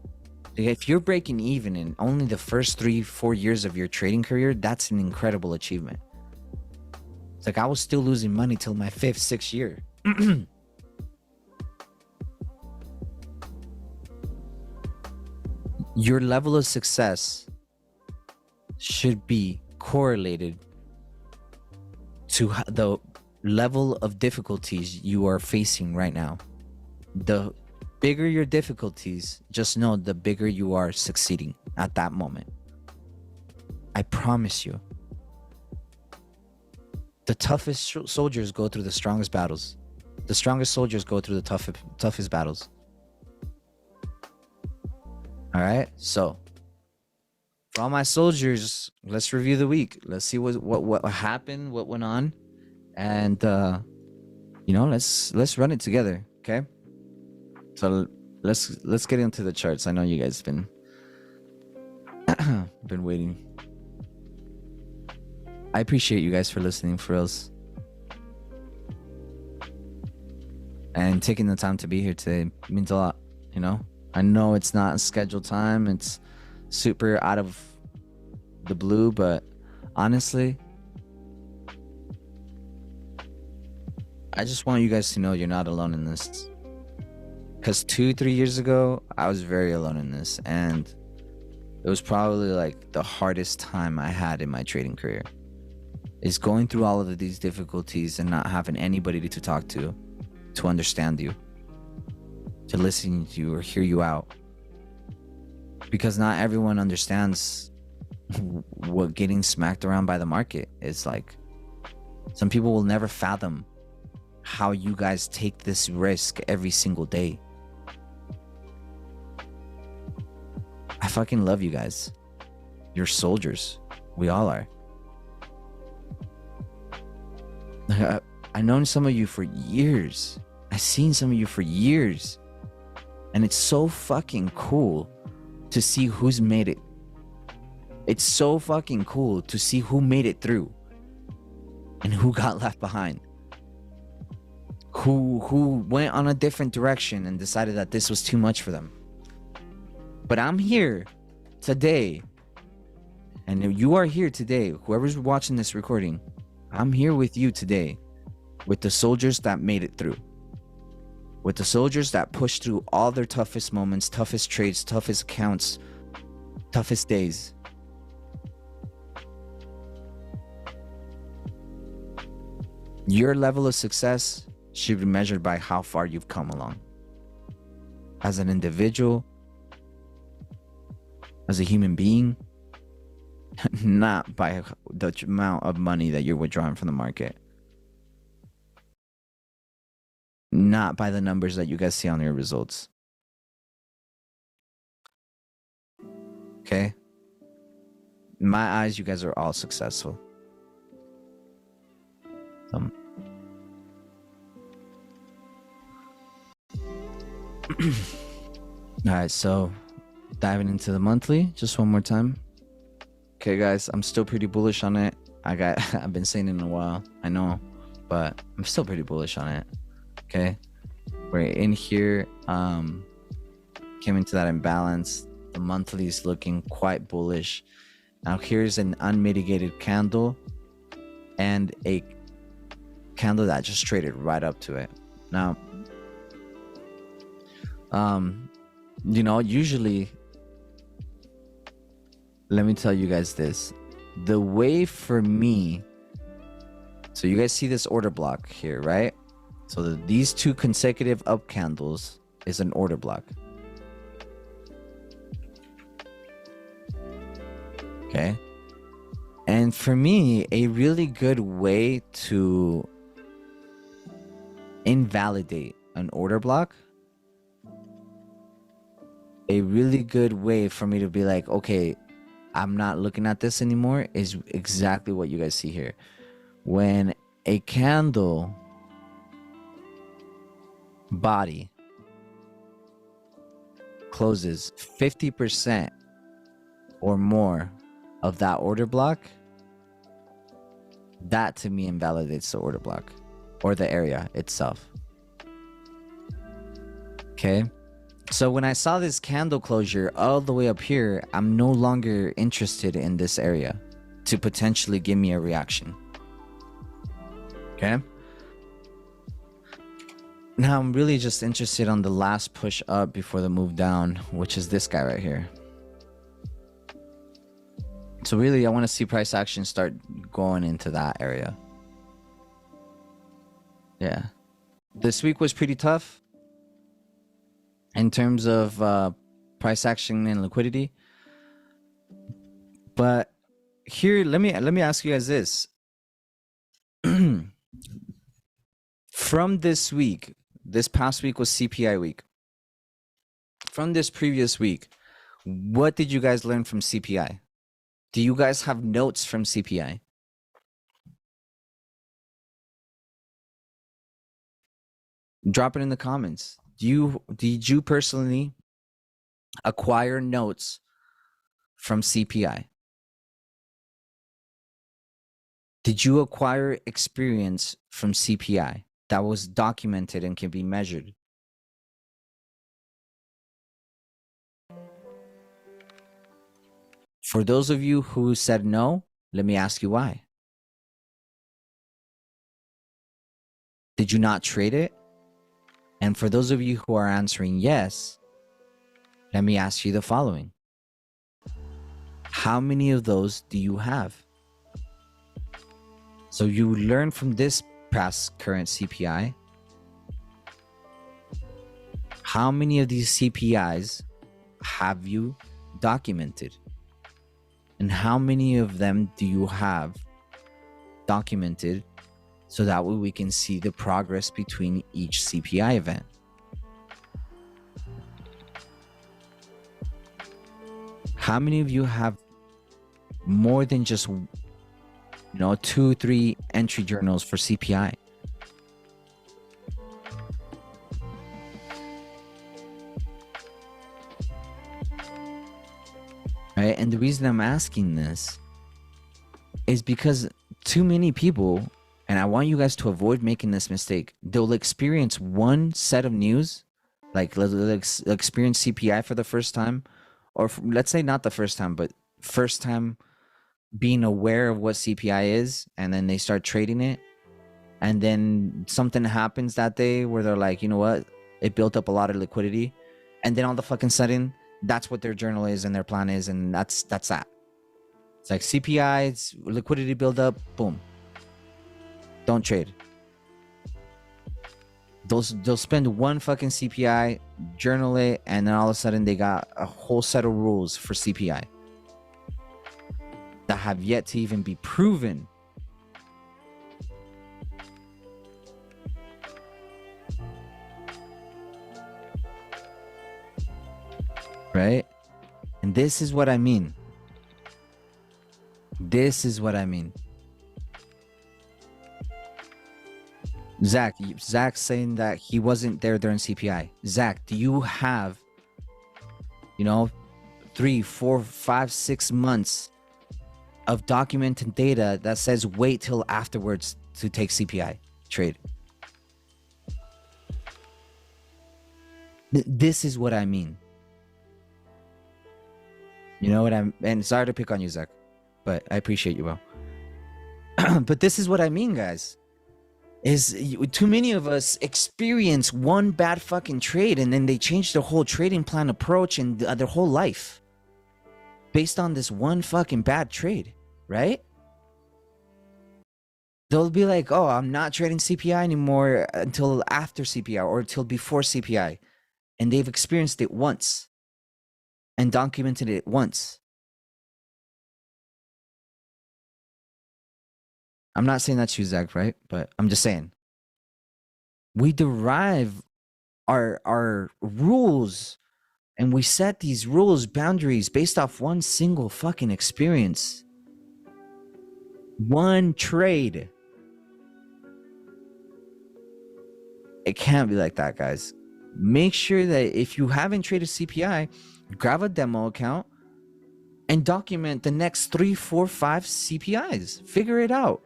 If you're breaking even in only the first 3-4 years of your trading career, that's an incredible achievement. It's like I was still losing money till my 5th, 6th year. Your level of success should be correlated to the level of difficulties you are facing right now. The bigger your difficulties, just know the bigger you are succeeding at that moment. I promise you. The toughest soldiers go through the strongest battles. The strongest soldiers go through the toughest battles. All right, so for all my soldiers, let's review the week. Let's see what happened, what went on, and let's run it together. Okay. So let's get into the charts. I know you guys been waiting. I appreciate you guys for listening, for reals, and taking the time to be here today. It means a lot. I know it's not a scheduled time. It's super out of the blue, but honestly, I just want you guys to know you're not alone in this. Because 2-3 years ago, I was very alone in this, and it was probably like the hardest time I had in my trading career, is going through all of these difficulties and not having anybody to talk to understand you, to listen to you or hear you out. Because not everyone understands what getting smacked around by the market is like. Some people will never fathom how you guys take this risk every single day. I fucking love you guys. You're soldiers. We all are. I've known some of you for years. I've seen some of you for years. And it's so fucking cool to see who's made it. It's so fucking cool to see who made it through and who got left behind. Who went on a different direction and decided that this was too much for them. But I'm here today, and you are here today. Whoever's watching this recording, I'm here with you today, with the soldiers that made it through. With the soldiers that pushed through all their toughest moments, toughest trades, toughest accounts, toughest days. Your level of success should be measured by how far you've come along. As an individual, as a human being, not by the amount of money that you're withdrawing from the market. Not by the numbers that you guys see on your results. Okay? In my eyes, you guys are all successful. Alright, so diving into the monthly just one more time. Okay guys, I'm still pretty bullish on it. I've been saying it in a while, I know, but I'm still pretty bullish on it. Okay, we're in here, came into that imbalance. The monthly is looking quite bullish. Now here's an unmitigated candle and a candle that just traded right up to it. Now usually, let me tell you guys this, the way for me, so you guys see this order block here, right? So these two consecutive up candles is an order block. Okay. And for me, a really good way to invalidate an order block, a really good way for me to be like, okay, I'm not looking at this anymore, is exactly what you guys see here. When a candle body closes 50% or more of that order block, that to me invalidates the order block or the area itself. Okay, So when I saw this candle closure all the way up here, I'm no longer interested in this area to potentially give me a reaction. Okay. Now I'm really just interested on the last push up before the move down, which is this guy right here. So really, I want to see price action start going into that area. Yeah. This week was pretty tough in terms of price action and liquidity. But here, let me ask you guys this. From this week, this past week was CPI week. From this previous week, what did you guys learn from CPI? Do you guys have notes from CPI? Drop it in the comments. Did you personally acquire notes from CPI? Did you acquire experience from CPI that was documented and can be measured? For those of you who said no, let me ask you why. Did you not trade it? And for those of you who are answering yes, let me ask you the following. How many of those do you have? So you learn from this past current CPI. How many of these CPIs have you documented? And how many of them do you have documented so that way we can see the progress between each CPI event? How many of you have more than just 2-3 entry journals for CPI? Right? And the reason I'm asking this is because too many people, and I want you guys to avoid making this mistake, they'll experience one set of news, like they'll experience CPI for the first time, or let's say not the first time, but first time being aware of what CPI is, and then they start trading it, and then something happens that day where they're like, you know what, it built up a lot of liquidity, and then all the fucking sudden, that's what their journal is and their plan is, and that's that. It's like CPI, it's liquidity buildup, boom. Don't trade. They'll spend one fucking CPI, journal it, and then all of a sudden they got a whole set of rules for CPI that have yet to even be proven. Right? And this is what I mean. This is what I mean. Zach's saying that he wasn't there during CPI. Zach, do you have, 3, 4, 5, 6 months of documented data that says wait till afterwards to take CPI trade? This is what I mean. You know what I'm, and sorry to pick on you, Zach, but I appreciate you, bro. But this is what I mean, guys. Too many of us experience one bad fucking trade and then they change their whole trading plan approach and their whole life based on this one fucking bad trade, right? They'll be like, oh, I'm not trading CPI anymore until after CPI or until before CPI. And they've experienced it once and documented it once. I'm not saying that's you, Zach, right? But I'm just saying. We derive our rules and we set these rules, boundaries based off one single fucking experience. One trade. It can't be like that, guys. Make sure that if you haven't traded CPI, grab a demo account and document the next 3, 4, 5 CPIs. Figure it out.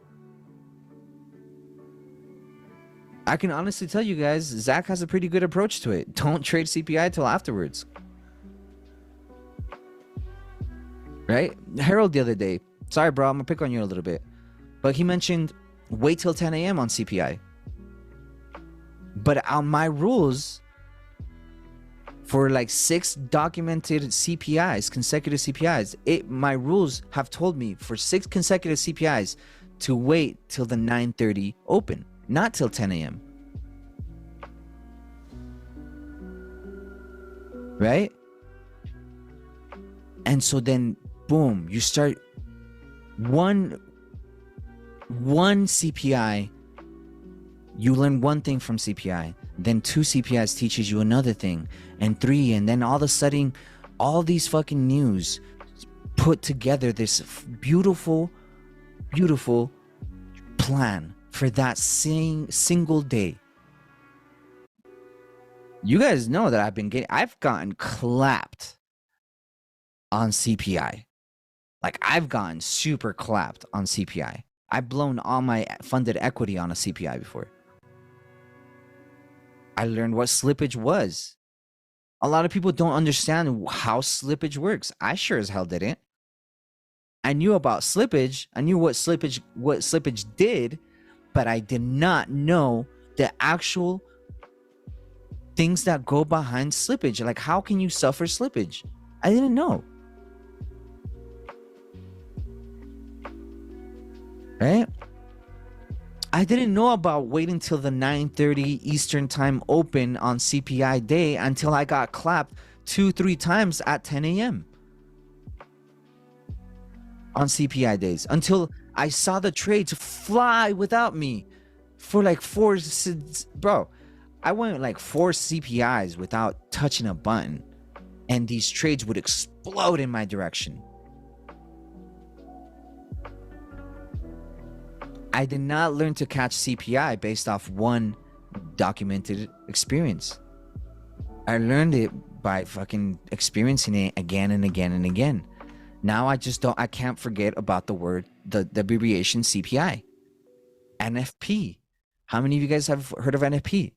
I can honestly tell you guys, Zach has a pretty good approach to it. Don't trade CPI till afterwards. Right? Harold the other day, sorry bro, I'm gonna pick on you a little bit, but he mentioned wait till 10 a.m. on CPI. But on my rules, for like 6 documented CPIs, consecutive CPIs, my rules have told me for 6 consecutive CPIs to wait till the 9:30 open, not till 10 a.m. Right? And so then, boom, you start one CPI, you learn one thing from CPI, then 2 CPIs teaches you another thing, and 3, and then all of a sudden, all these fucking news put together this beautiful, beautiful plan for that single day. You guys know that I've gotten clapped on CPI. Like, I've gotten super clapped on CPI. I've blown all my funded equity on a CPI before. I learned what slippage was. A lot of people don't understand how slippage works. I sure as hell didn't. I knew about slippage. I knew what slippage did, but I did not know the actual things that go behind slippage. Like, how can you suffer slippage? I didn't know. Right? I didn't know about waiting till the 9:30 Eastern time open on CPI day until I got clapped 2-3 times at 10 a.m. on CPI days, until I saw the trades fly without me for like 4, bro, I went like 4 CPIs without touching a button, and these trades would explode in my direction. I did not learn to catch CPI based off one documented experience. I learned it by fucking experiencing it again and again and again. Now I can't forget about the abbreviation CPI. NFP. How many of you guys have heard of NFP?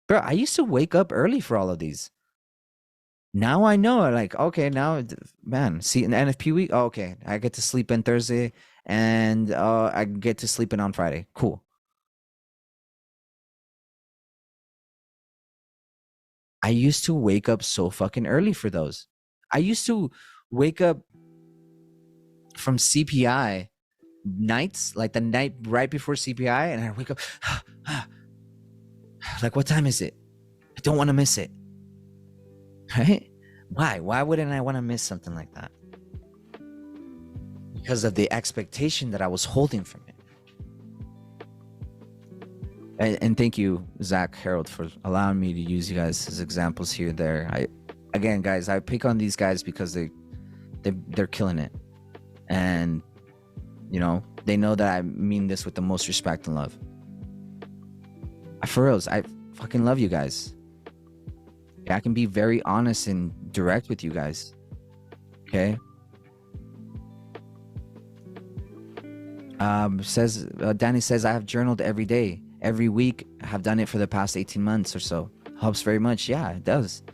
Bro, I used to wake up early for all of these. Now I know, like, okay, now, man, see, in the NFP week, oh, okay, I get to sleep in Thursday, and I get to sleep in on Friday. Cool. I used to wake up so fucking early for those. I used to wake up from CPI nights, like the night right before CPI, and I wake up, like, what time is it? I don't want to miss it. Right? Why wouldn't I want to miss something like that? Because of the expectation that I was holding from it. And thank you, Zach, Harold, for allowing me to use you guys as examples here and there. Again, guys, I pick on these guys because they're killing it, and you know, they know that I mean this with the most respect and love. For reals, I fucking love you guys. I can be very honest and direct with you guys. Okay. Danny says, I have journaled every day, every week. I have done it for the past 18 months or so. Helps very much. Yeah, it does.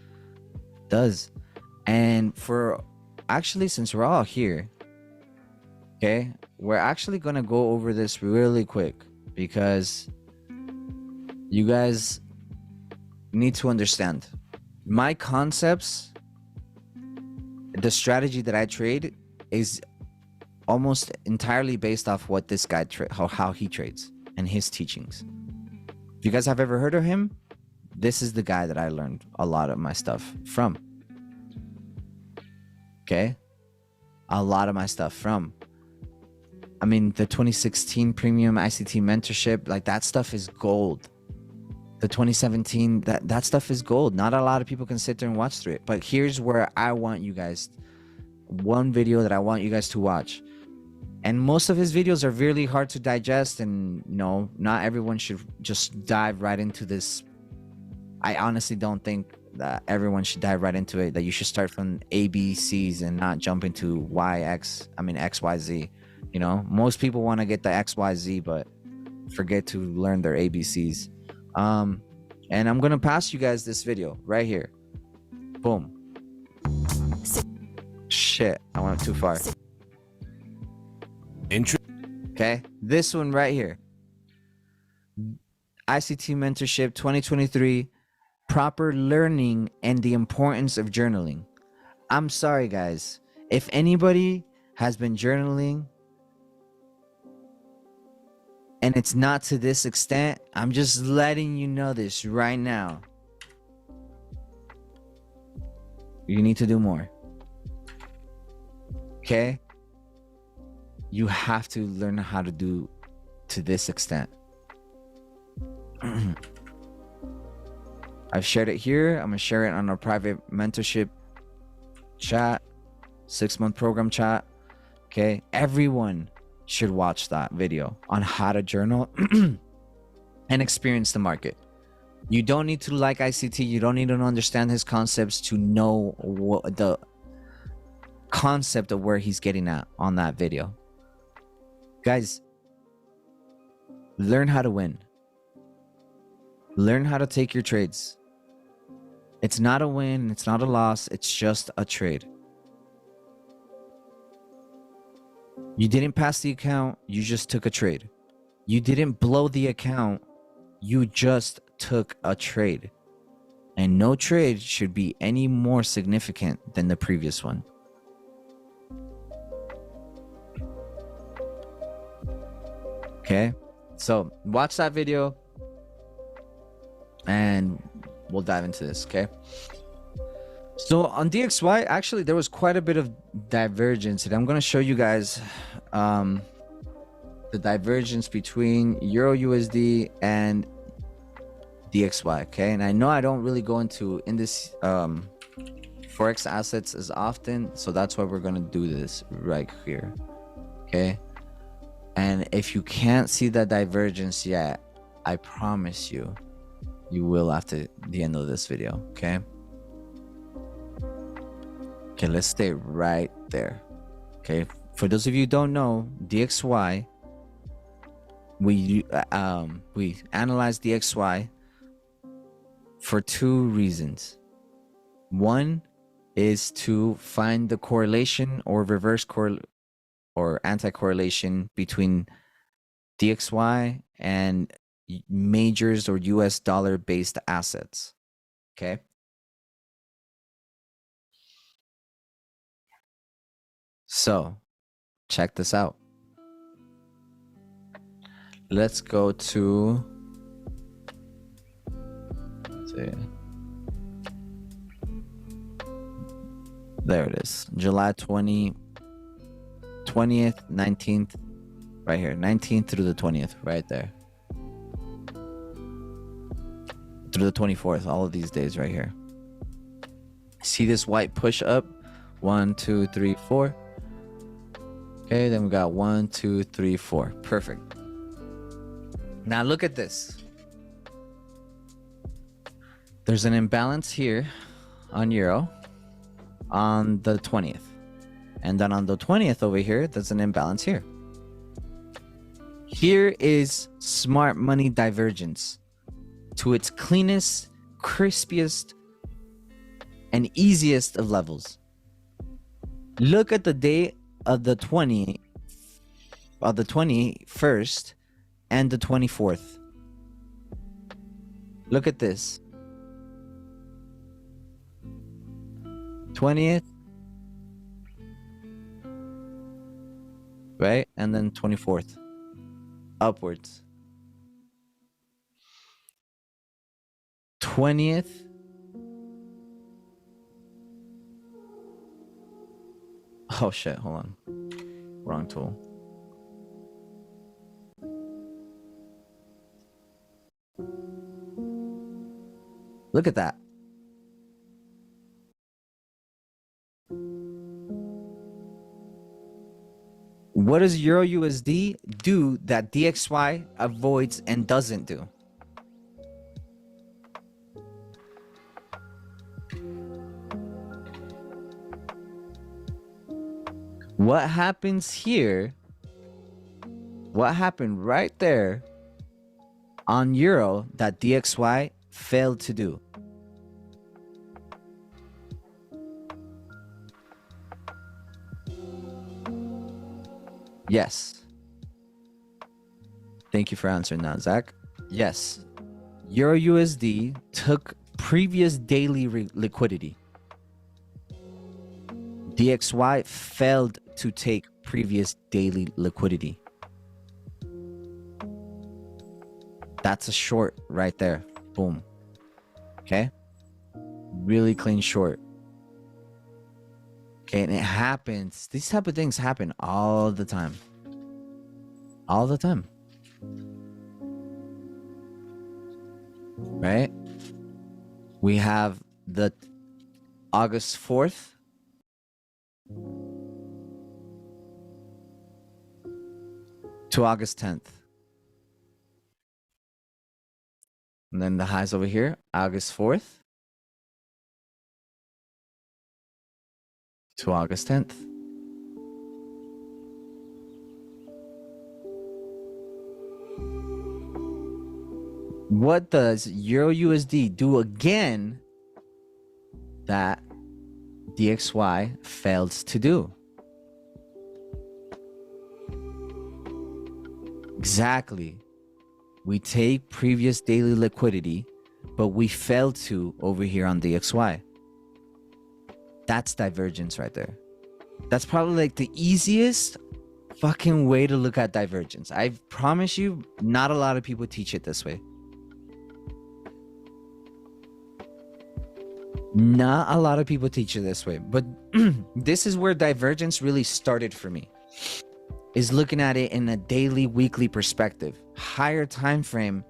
And actually, since we're all here, okay, we're actually going to go over this really quick, because you guys need to understand my concepts. The strategy that I trade is almost entirely based off what this guy how he trades and his teachings. If you guys have ever heard of him, this is the guy that I learned a lot of my stuff from. Okay? A lot of my stuff from. I mean, the 2016 premium ICT mentorship, like, that stuff is gold. The 2017, that stuff is gold. Not a lot of people can sit there and watch through it. But here's where I want you guys, one video that I want you guys to watch. And most of his videos are really hard to digest, and no, not everyone should just dive right into this. I honestly don't think that everyone should dive right into it, that you should start from ABCs and not jump into XYZ. You know, most people want to get the XYZ, but forget to learn their ABCs. And I'm gonna pass you guys this video right here. Boom. Shit, I went too far. Okay, this one right here. ICT Mentorship 2023, proper learning and the importance of journaling. I'm sorry, guys. If anybody has been journaling and it's not to this extent, I'm just letting you know this right now. You need to do more. Okay? You have to learn how to do to this extent. I've shared it here. I'm gonna share it on our private mentorship chat, 6-month program chat. Okay, everyone should watch that video on how to journal and experience the market. You don't need to like ICT. You don't need to understand his concepts to know what the concept of where he's getting at on that video. Guys, learn how to win. Learn how to take your trades. It's not a win, it's not a loss, it's just a trade. You didn't pass the account, you just took a trade. You didn't blow the account, you just took a trade. And no trade should be any more significant than the previous one. Okay, so watch that video and we'll dive into this. Okay, so on DXY, actually there was quite a bit of divergence, and I'm going to show you guys the divergence between Euro USD and DXY. Okay, and I know I don't really go into this forex assets as often, so that's why we're going to do this right here. Okay, and if you can't see that divergence yet, I promise you will after the end of this video. Okay, let's stay right there. Okay, for those of you who don't know, DXY, we analyze DXY for two reasons. One is to find the correlation or reverse or anti-correlation between DXY and majors or US dollar based assets. Okay, so check this out. Let's go to, let's see, there it is, July 20th, 19th, right here, 19th through the 20th, right there, through the 24th, all of these days right here. See this white push up? 1, 2, 3, 4. Okay, then we got 1, 2, 3, 4. Perfect. Now look at this. There's an imbalance here on Euro on the 20th. And then on the 20th over here, there's an imbalance here. Here is smart money divergence to its cleanest, crispiest, and easiest of levels. Look at the date of the 21st and the 24th. Look at this. 20th, right? And then 24th, upwards. 20th, oh shit, hold on, wrong tool. Look at that. What does Euro USD do that DXY avoids and doesn't do? What happens here? What happened right there on euro that DXY failed to do? Yes. Thank you for answering that, Zach. Yes. Euro USD took previous daily liquidity. DXY failed to take previous daily liquidity. That's a short right there. Boom. Okay. Really clean short. Okay. And it happens. These type of things happen all the time. All the time. Right? We have the August 4th. To August 10th. And then the highs over here, August 4th to August 10th. What does Euro USD do again that DXY failed to do? Exactly. We take previous daily liquidity, but we failed to over here on DXY. That's divergence right there. That's probably like the easiest fucking way to look at divergence. I promise you, not a lot of people teach it this way. Not a lot of people teach it this way, but this is where divergence really started for me, is looking at it in a daily, weekly perspective. Higher time frame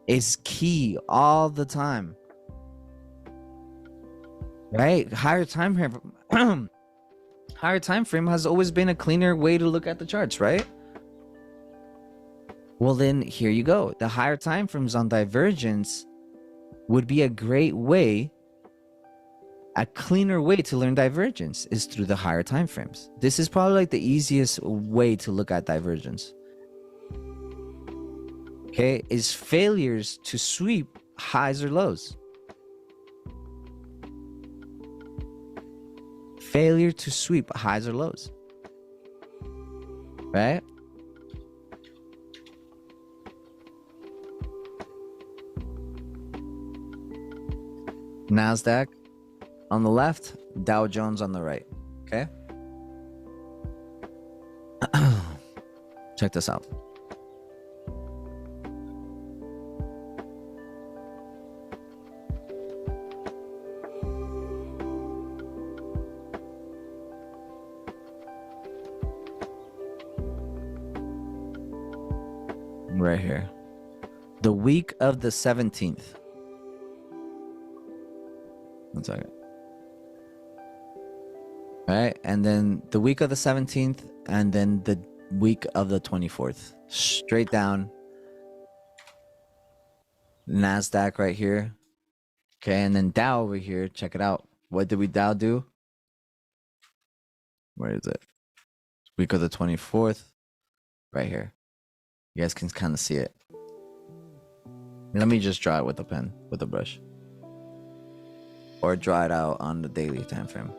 is key all the time, right? Higher time frame higher time frame has always been a cleaner way to look at the charts, right? Well, then here you go. The higher time frames on divergence would be a great way. A cleaner way to learn divergence is through the higher time frames. This is probably like the easiest way to look at divergence. Okay, is failures to sweep highs or lows. Failure to sweep highs or lows. Right? NASDAQ on the left, Dow Jones on the right. Okay? Check this out. Right here. The week of the 17th. One second. Right, and then the week of the 17th, and then the week of the 24th. Straight down. NASDAQ right here. Okay, and then Dow over here. Check it out. What did we Dow do? Where is it? Week of the 24th. Right here. You guys can kind of see it. Let me just draw it with a pen, with a brush. Or draw it out on the daily time frame.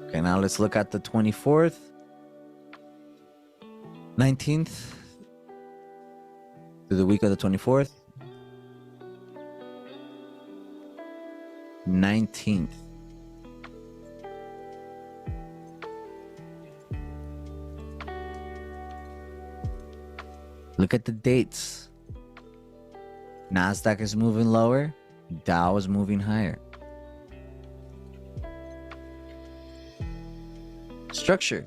Okay, now let's look at the 24th, 19th, to the week of the 24th, 19th. Look at the dates. NASDAQ is moving lower, Dow is moving higher. Structure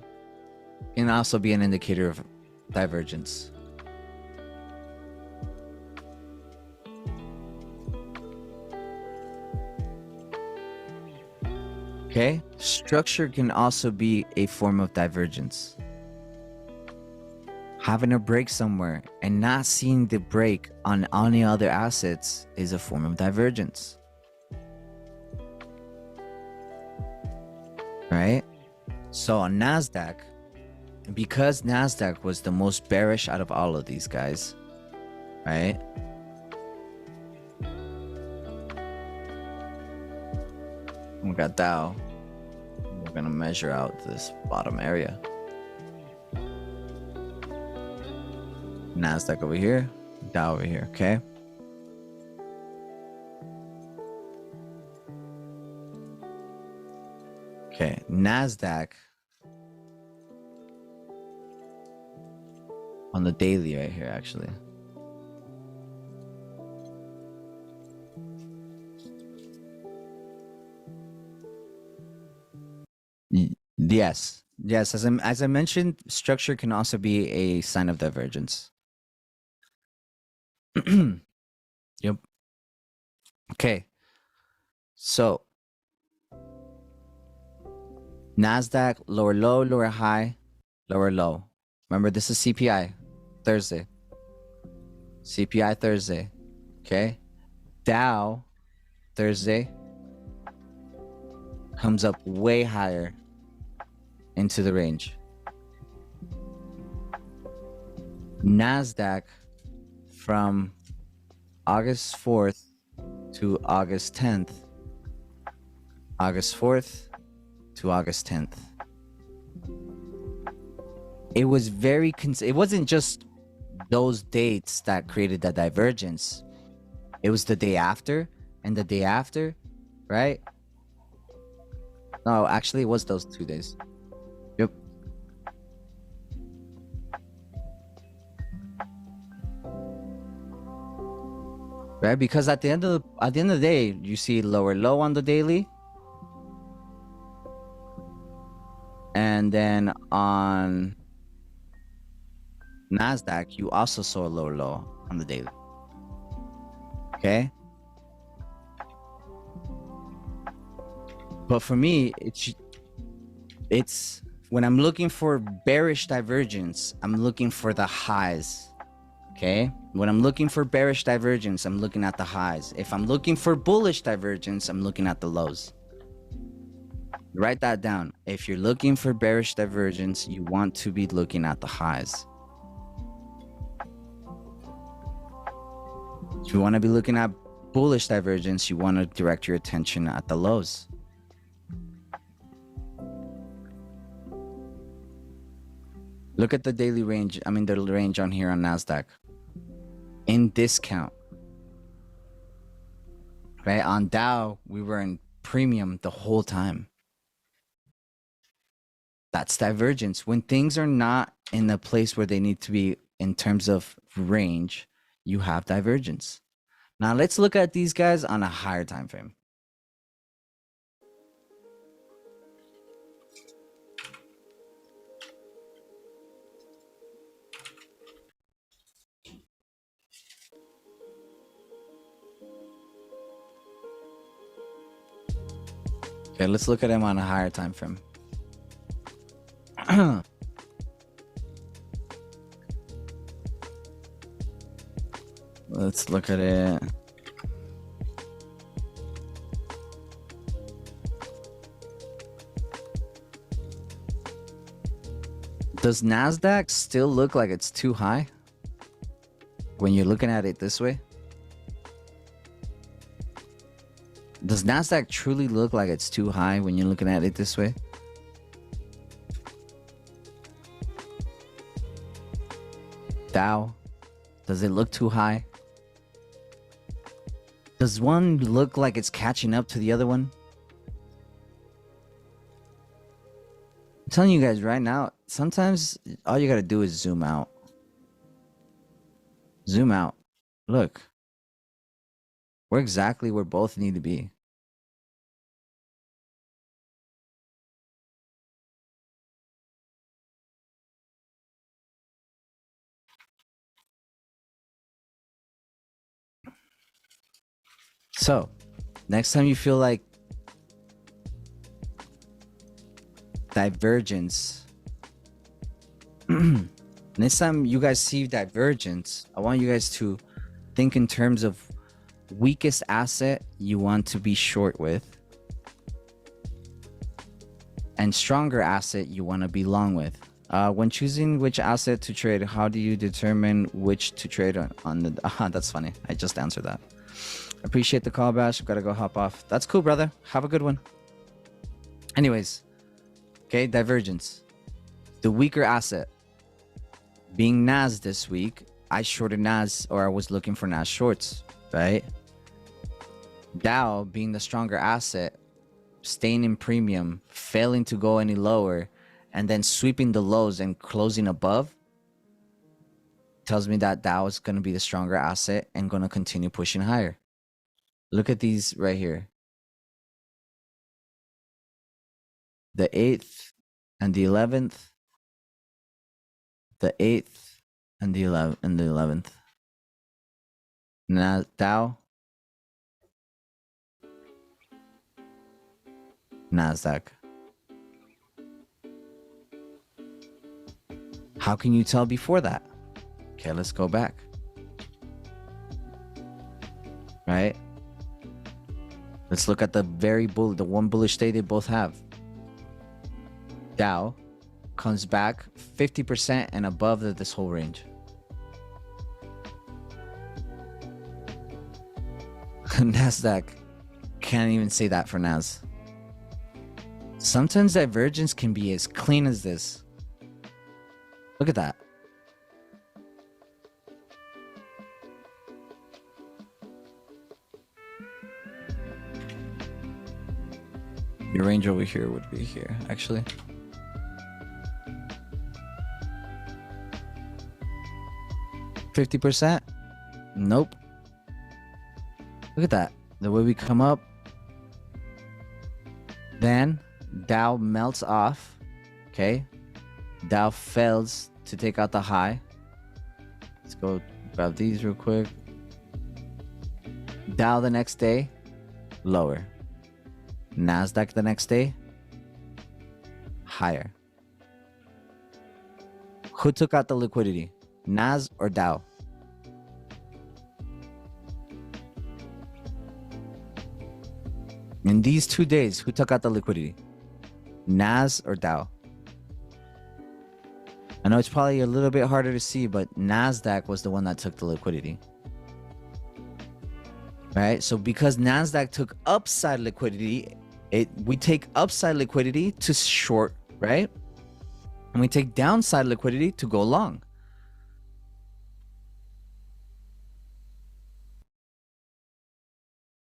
can also be an indicator of divergence. Okay, structure can also be a form of divergence. Having a break somewhere and not seeing the break on any other assets is a form of divergence. Right? So on NASDAQ, because NASDAQ was the most bearish out of all of these guys, right? We got Dow. We're gonna measure out this bottom area. NASDAQ over here, Dow over here, okay? Okay, NASDAQ on the daily right here, actually. Yes, as I mentioned, structure can also be a sign of divergence. Yep. Okay. So NASDAQ, lower low, lower high, lower low. Remember, this is CPI Thursday. CPI Thursday. Okay. Dow Thursday comes up way higher into the range. NASDAQ from August 4th to August 10th. August 4th to August 10th. It was it wasn't just those dates that created that divergence. It was the day after and the day after, right? No, actually it was those 2 days. Yep. Right, because at the end of the day, you see lower low on the daily, and then on NASDAQ, you also saw a lower low on the daily. Okay. But for me, it's when I'm looking for bearish divergence, I'm looking for the highs. Okay. When I'm looking for bearish divergence, I'm looking at the highs. If I'm looking for bullish divergence, I'm looking at the lows. Write that down. If you're looking for bearish divergence, you want to be looking at the highs. If you want to be looking at bullish divergence, you want to direct your attention at the lows. Look at the daily range. I mean, the range on here on NASDAQ. In discount. Right? On Dow, we were in premium the whole time. That's divergence. When things are not in the place where they need to be in terms of range, you have divergence. Now let's look at these guys on a higher time frame. Okay, let's look at him on a higher time frame. Let's look at it. Does NASDAQ still look like it's too high when you're looking at it this way? Does NASDAQ truly look like it's too high when you're looking at it this way? Dow, does it look too high? Does one look like it's catching up to the other one? I'm telling you guys right now, sometimes all you gotta do is zoom out. Zoom out. Look. We're exactly where both need to be. So, next time you feel like divergence, next time you guys see divergence, I want you guys to think in terms of weakest asset you want to be short with and stronger asset you want to be long with. When choosing which asset to trade, how do you determine which to trade on the... that's funny. I just answered that. Appreciate the call, Bash. Gotta go hop off. That's cool, brother. Have a good one. Anyways, okay, divergence. The weaker asset. Being NAS this week, I shorted NAS, or I was looking for NAS shorts, right? Dow being the stronger asset, staying in premium, failing to go any lower, and then sweeping the lows and closing above, tells me that Dow is going to be the stronger asset and going to continue pushing higher. Look at these right here. The 8th and the 11th. The 8th and the 11th. Now Dow, Nasdaq. How can you tell before that? Okay, let's go back. Right? Let's look at the the one bullish day they both have. Dow comes back 50% and above this whole range. Nasdaq can't even say that for Nas. Sometimes divergence can be as clean as this. Look at that. Your range over here would be here, actually. $50%? Nope. Look at that. The way we come up. Then Dow melts off. Okay. Dow fails to take out the high. Let's go grab these real quick. Dow the next day, lower. Nasdaq the next day, higher. Who took out the liquidity? Nas or Dow? In these 2 days, who took out the liquidity? Nas or Dow? I know it's probably a little bit harder to see, but Nasdaq was the one that took the liquidity. Right? So because Nasdaq took upside liquidity, we take upside liquidity to short, right? And we take downside liquidity to go long.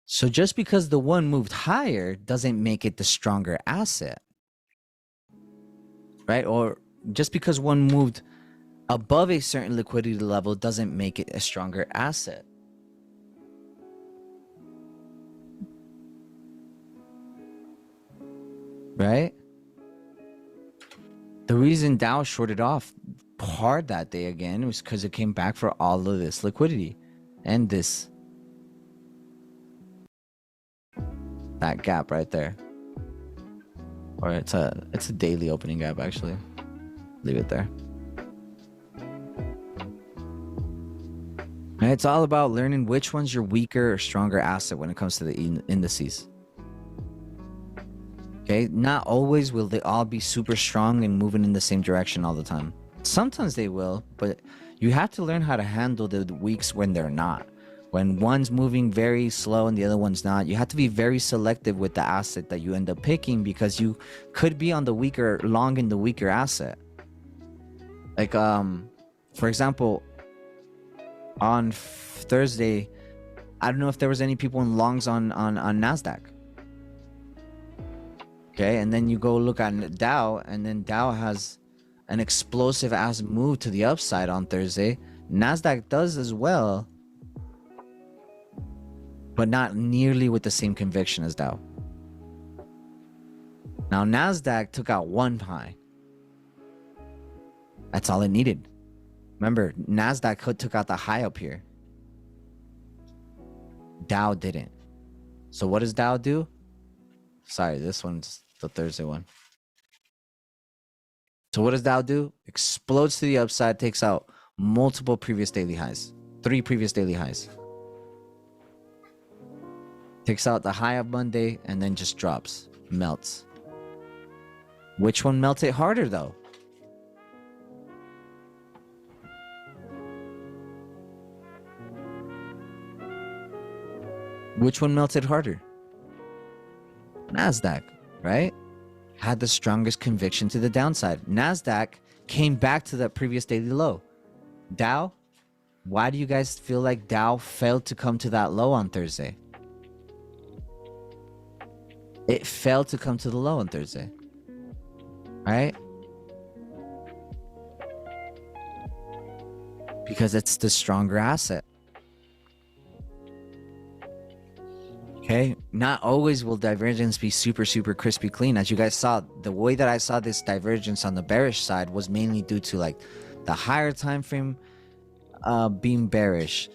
So just because the one moved higher doesn't make it the stronger asset. Right? Or just because one moved above a certain liquidity level doesn't make it a stronger asset. Right? The reason Dow shorted off hard that day again was because it came back for all of this liquidity and that gap right there. Or it's a daily opening gap, actually. Leave it there. And it's all about learning which one's your weaker or stronger asset when it comes to the indices. Okay, not always will they all be super strong and moving in the same direction all the time. Sometimes they will, but you have to learn how to handle the weeks when they're not. When one's moving very slow and the other one's not, you have to be very selective with the asset that you end up picking, because you could be on the weaker, long in the weaker asset. Like, for example, on Thursday, I don't know if there was any people in longs on Nasdaq. Okay, and then you go look at Dow, and then Dow has an explosive ass move to the upside on Thursday. Nasdaq does as well, but not nearly with the same conviction as Dow. Now Nasdaq took out one high. That's all it needed. Remember, Nasdaq took out the high up here. Dow didn't. So what does Dow do? Sorry, this one's the Thursday one. So what does Dow do? Explodes to the upside, takes out multiple previous daily highs. 3 previous daily highs. Takes out the high of Monday and then just drops. Melts. Which one melted harder though? Which one melted harder? Nasdaq, right? Had the strongest conviction to the downside. Nasdaq came back to that previous daily low. Dow, why do you guys feel like Dow failed to come to that low on Thursday? It failed to come to the low on Thursday, right? Because it's the stronger asset. Okay, not always will divergence be super crispy clean. As you guys saw, the way that I saw this divergence on the bearish side was mainly due to like the higher time frame being bearish,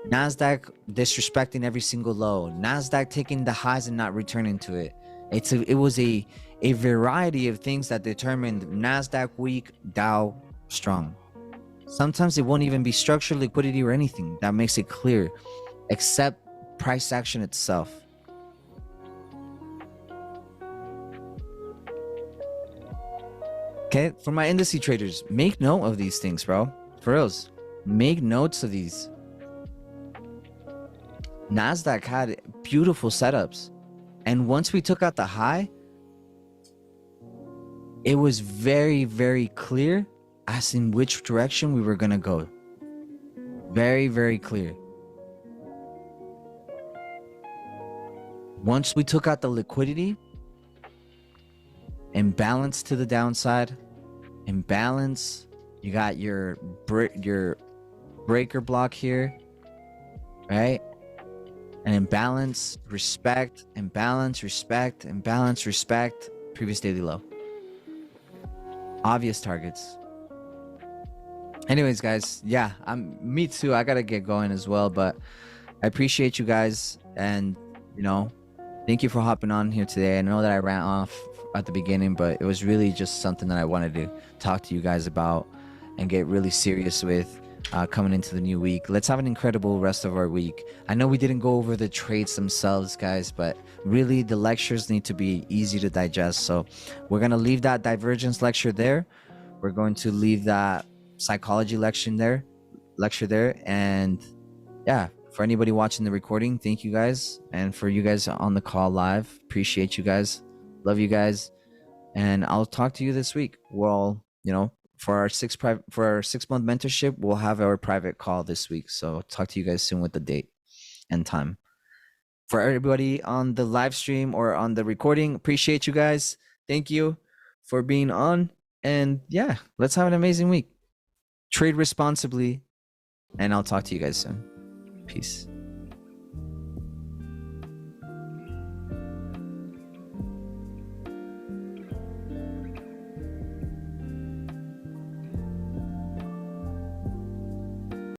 Nasdaq disrespecting every single low, Nasdaq taking the highs and not returning to it. It was a variety of things that determined Nasdaq weak, Dow strong. Sometimes it won't even be structural liquidity or anything that makes it clear, except price action itself. Okay, for my indice traders, make note of these things, bro. For reals, make notes of these. Nasdaq had beautiful setups, and once we took out the high, it was very clear as in which direction we were gonna go. Very clear. Once we took out the liquidity, imbalance to the downside, imbalance, you got your breaker block here, right? And imbalance, respect, imbalance, respect, imbalance, respect, previous daily low. Obvious targets. Anyways, guys, yeah, me too. I gotta get going as well, but I appreciate you guys, and you know, thank you for hopping on here today. I know that I ran off at the beginning, but it was really just something that I wanted to talk to you guys about and get really serious with coming into the new week. Let's have an incredible rest of our week. I know we didn't go over the trades themselves, guys, but really the lectures need to be easy to digest. So we're going to leave that divergence lecture there. We're going to leave that psychology lecture there. And yeah, for anybody watching the recording, thank you guys. And for you guys on the call live, appreciate you guys. Love you guys. And I'll talk to you this week. Well, you know, for our 6-month mentorship, we'll have our private call this week. So I'll talk to you guys soon with the date and time. For everybody on the live stream or on the recording, appreciate you guys. Thank you for being on. And yeah, let's have an amazing week. Trade responsibly. And I'll talk to you guys soon. Peace.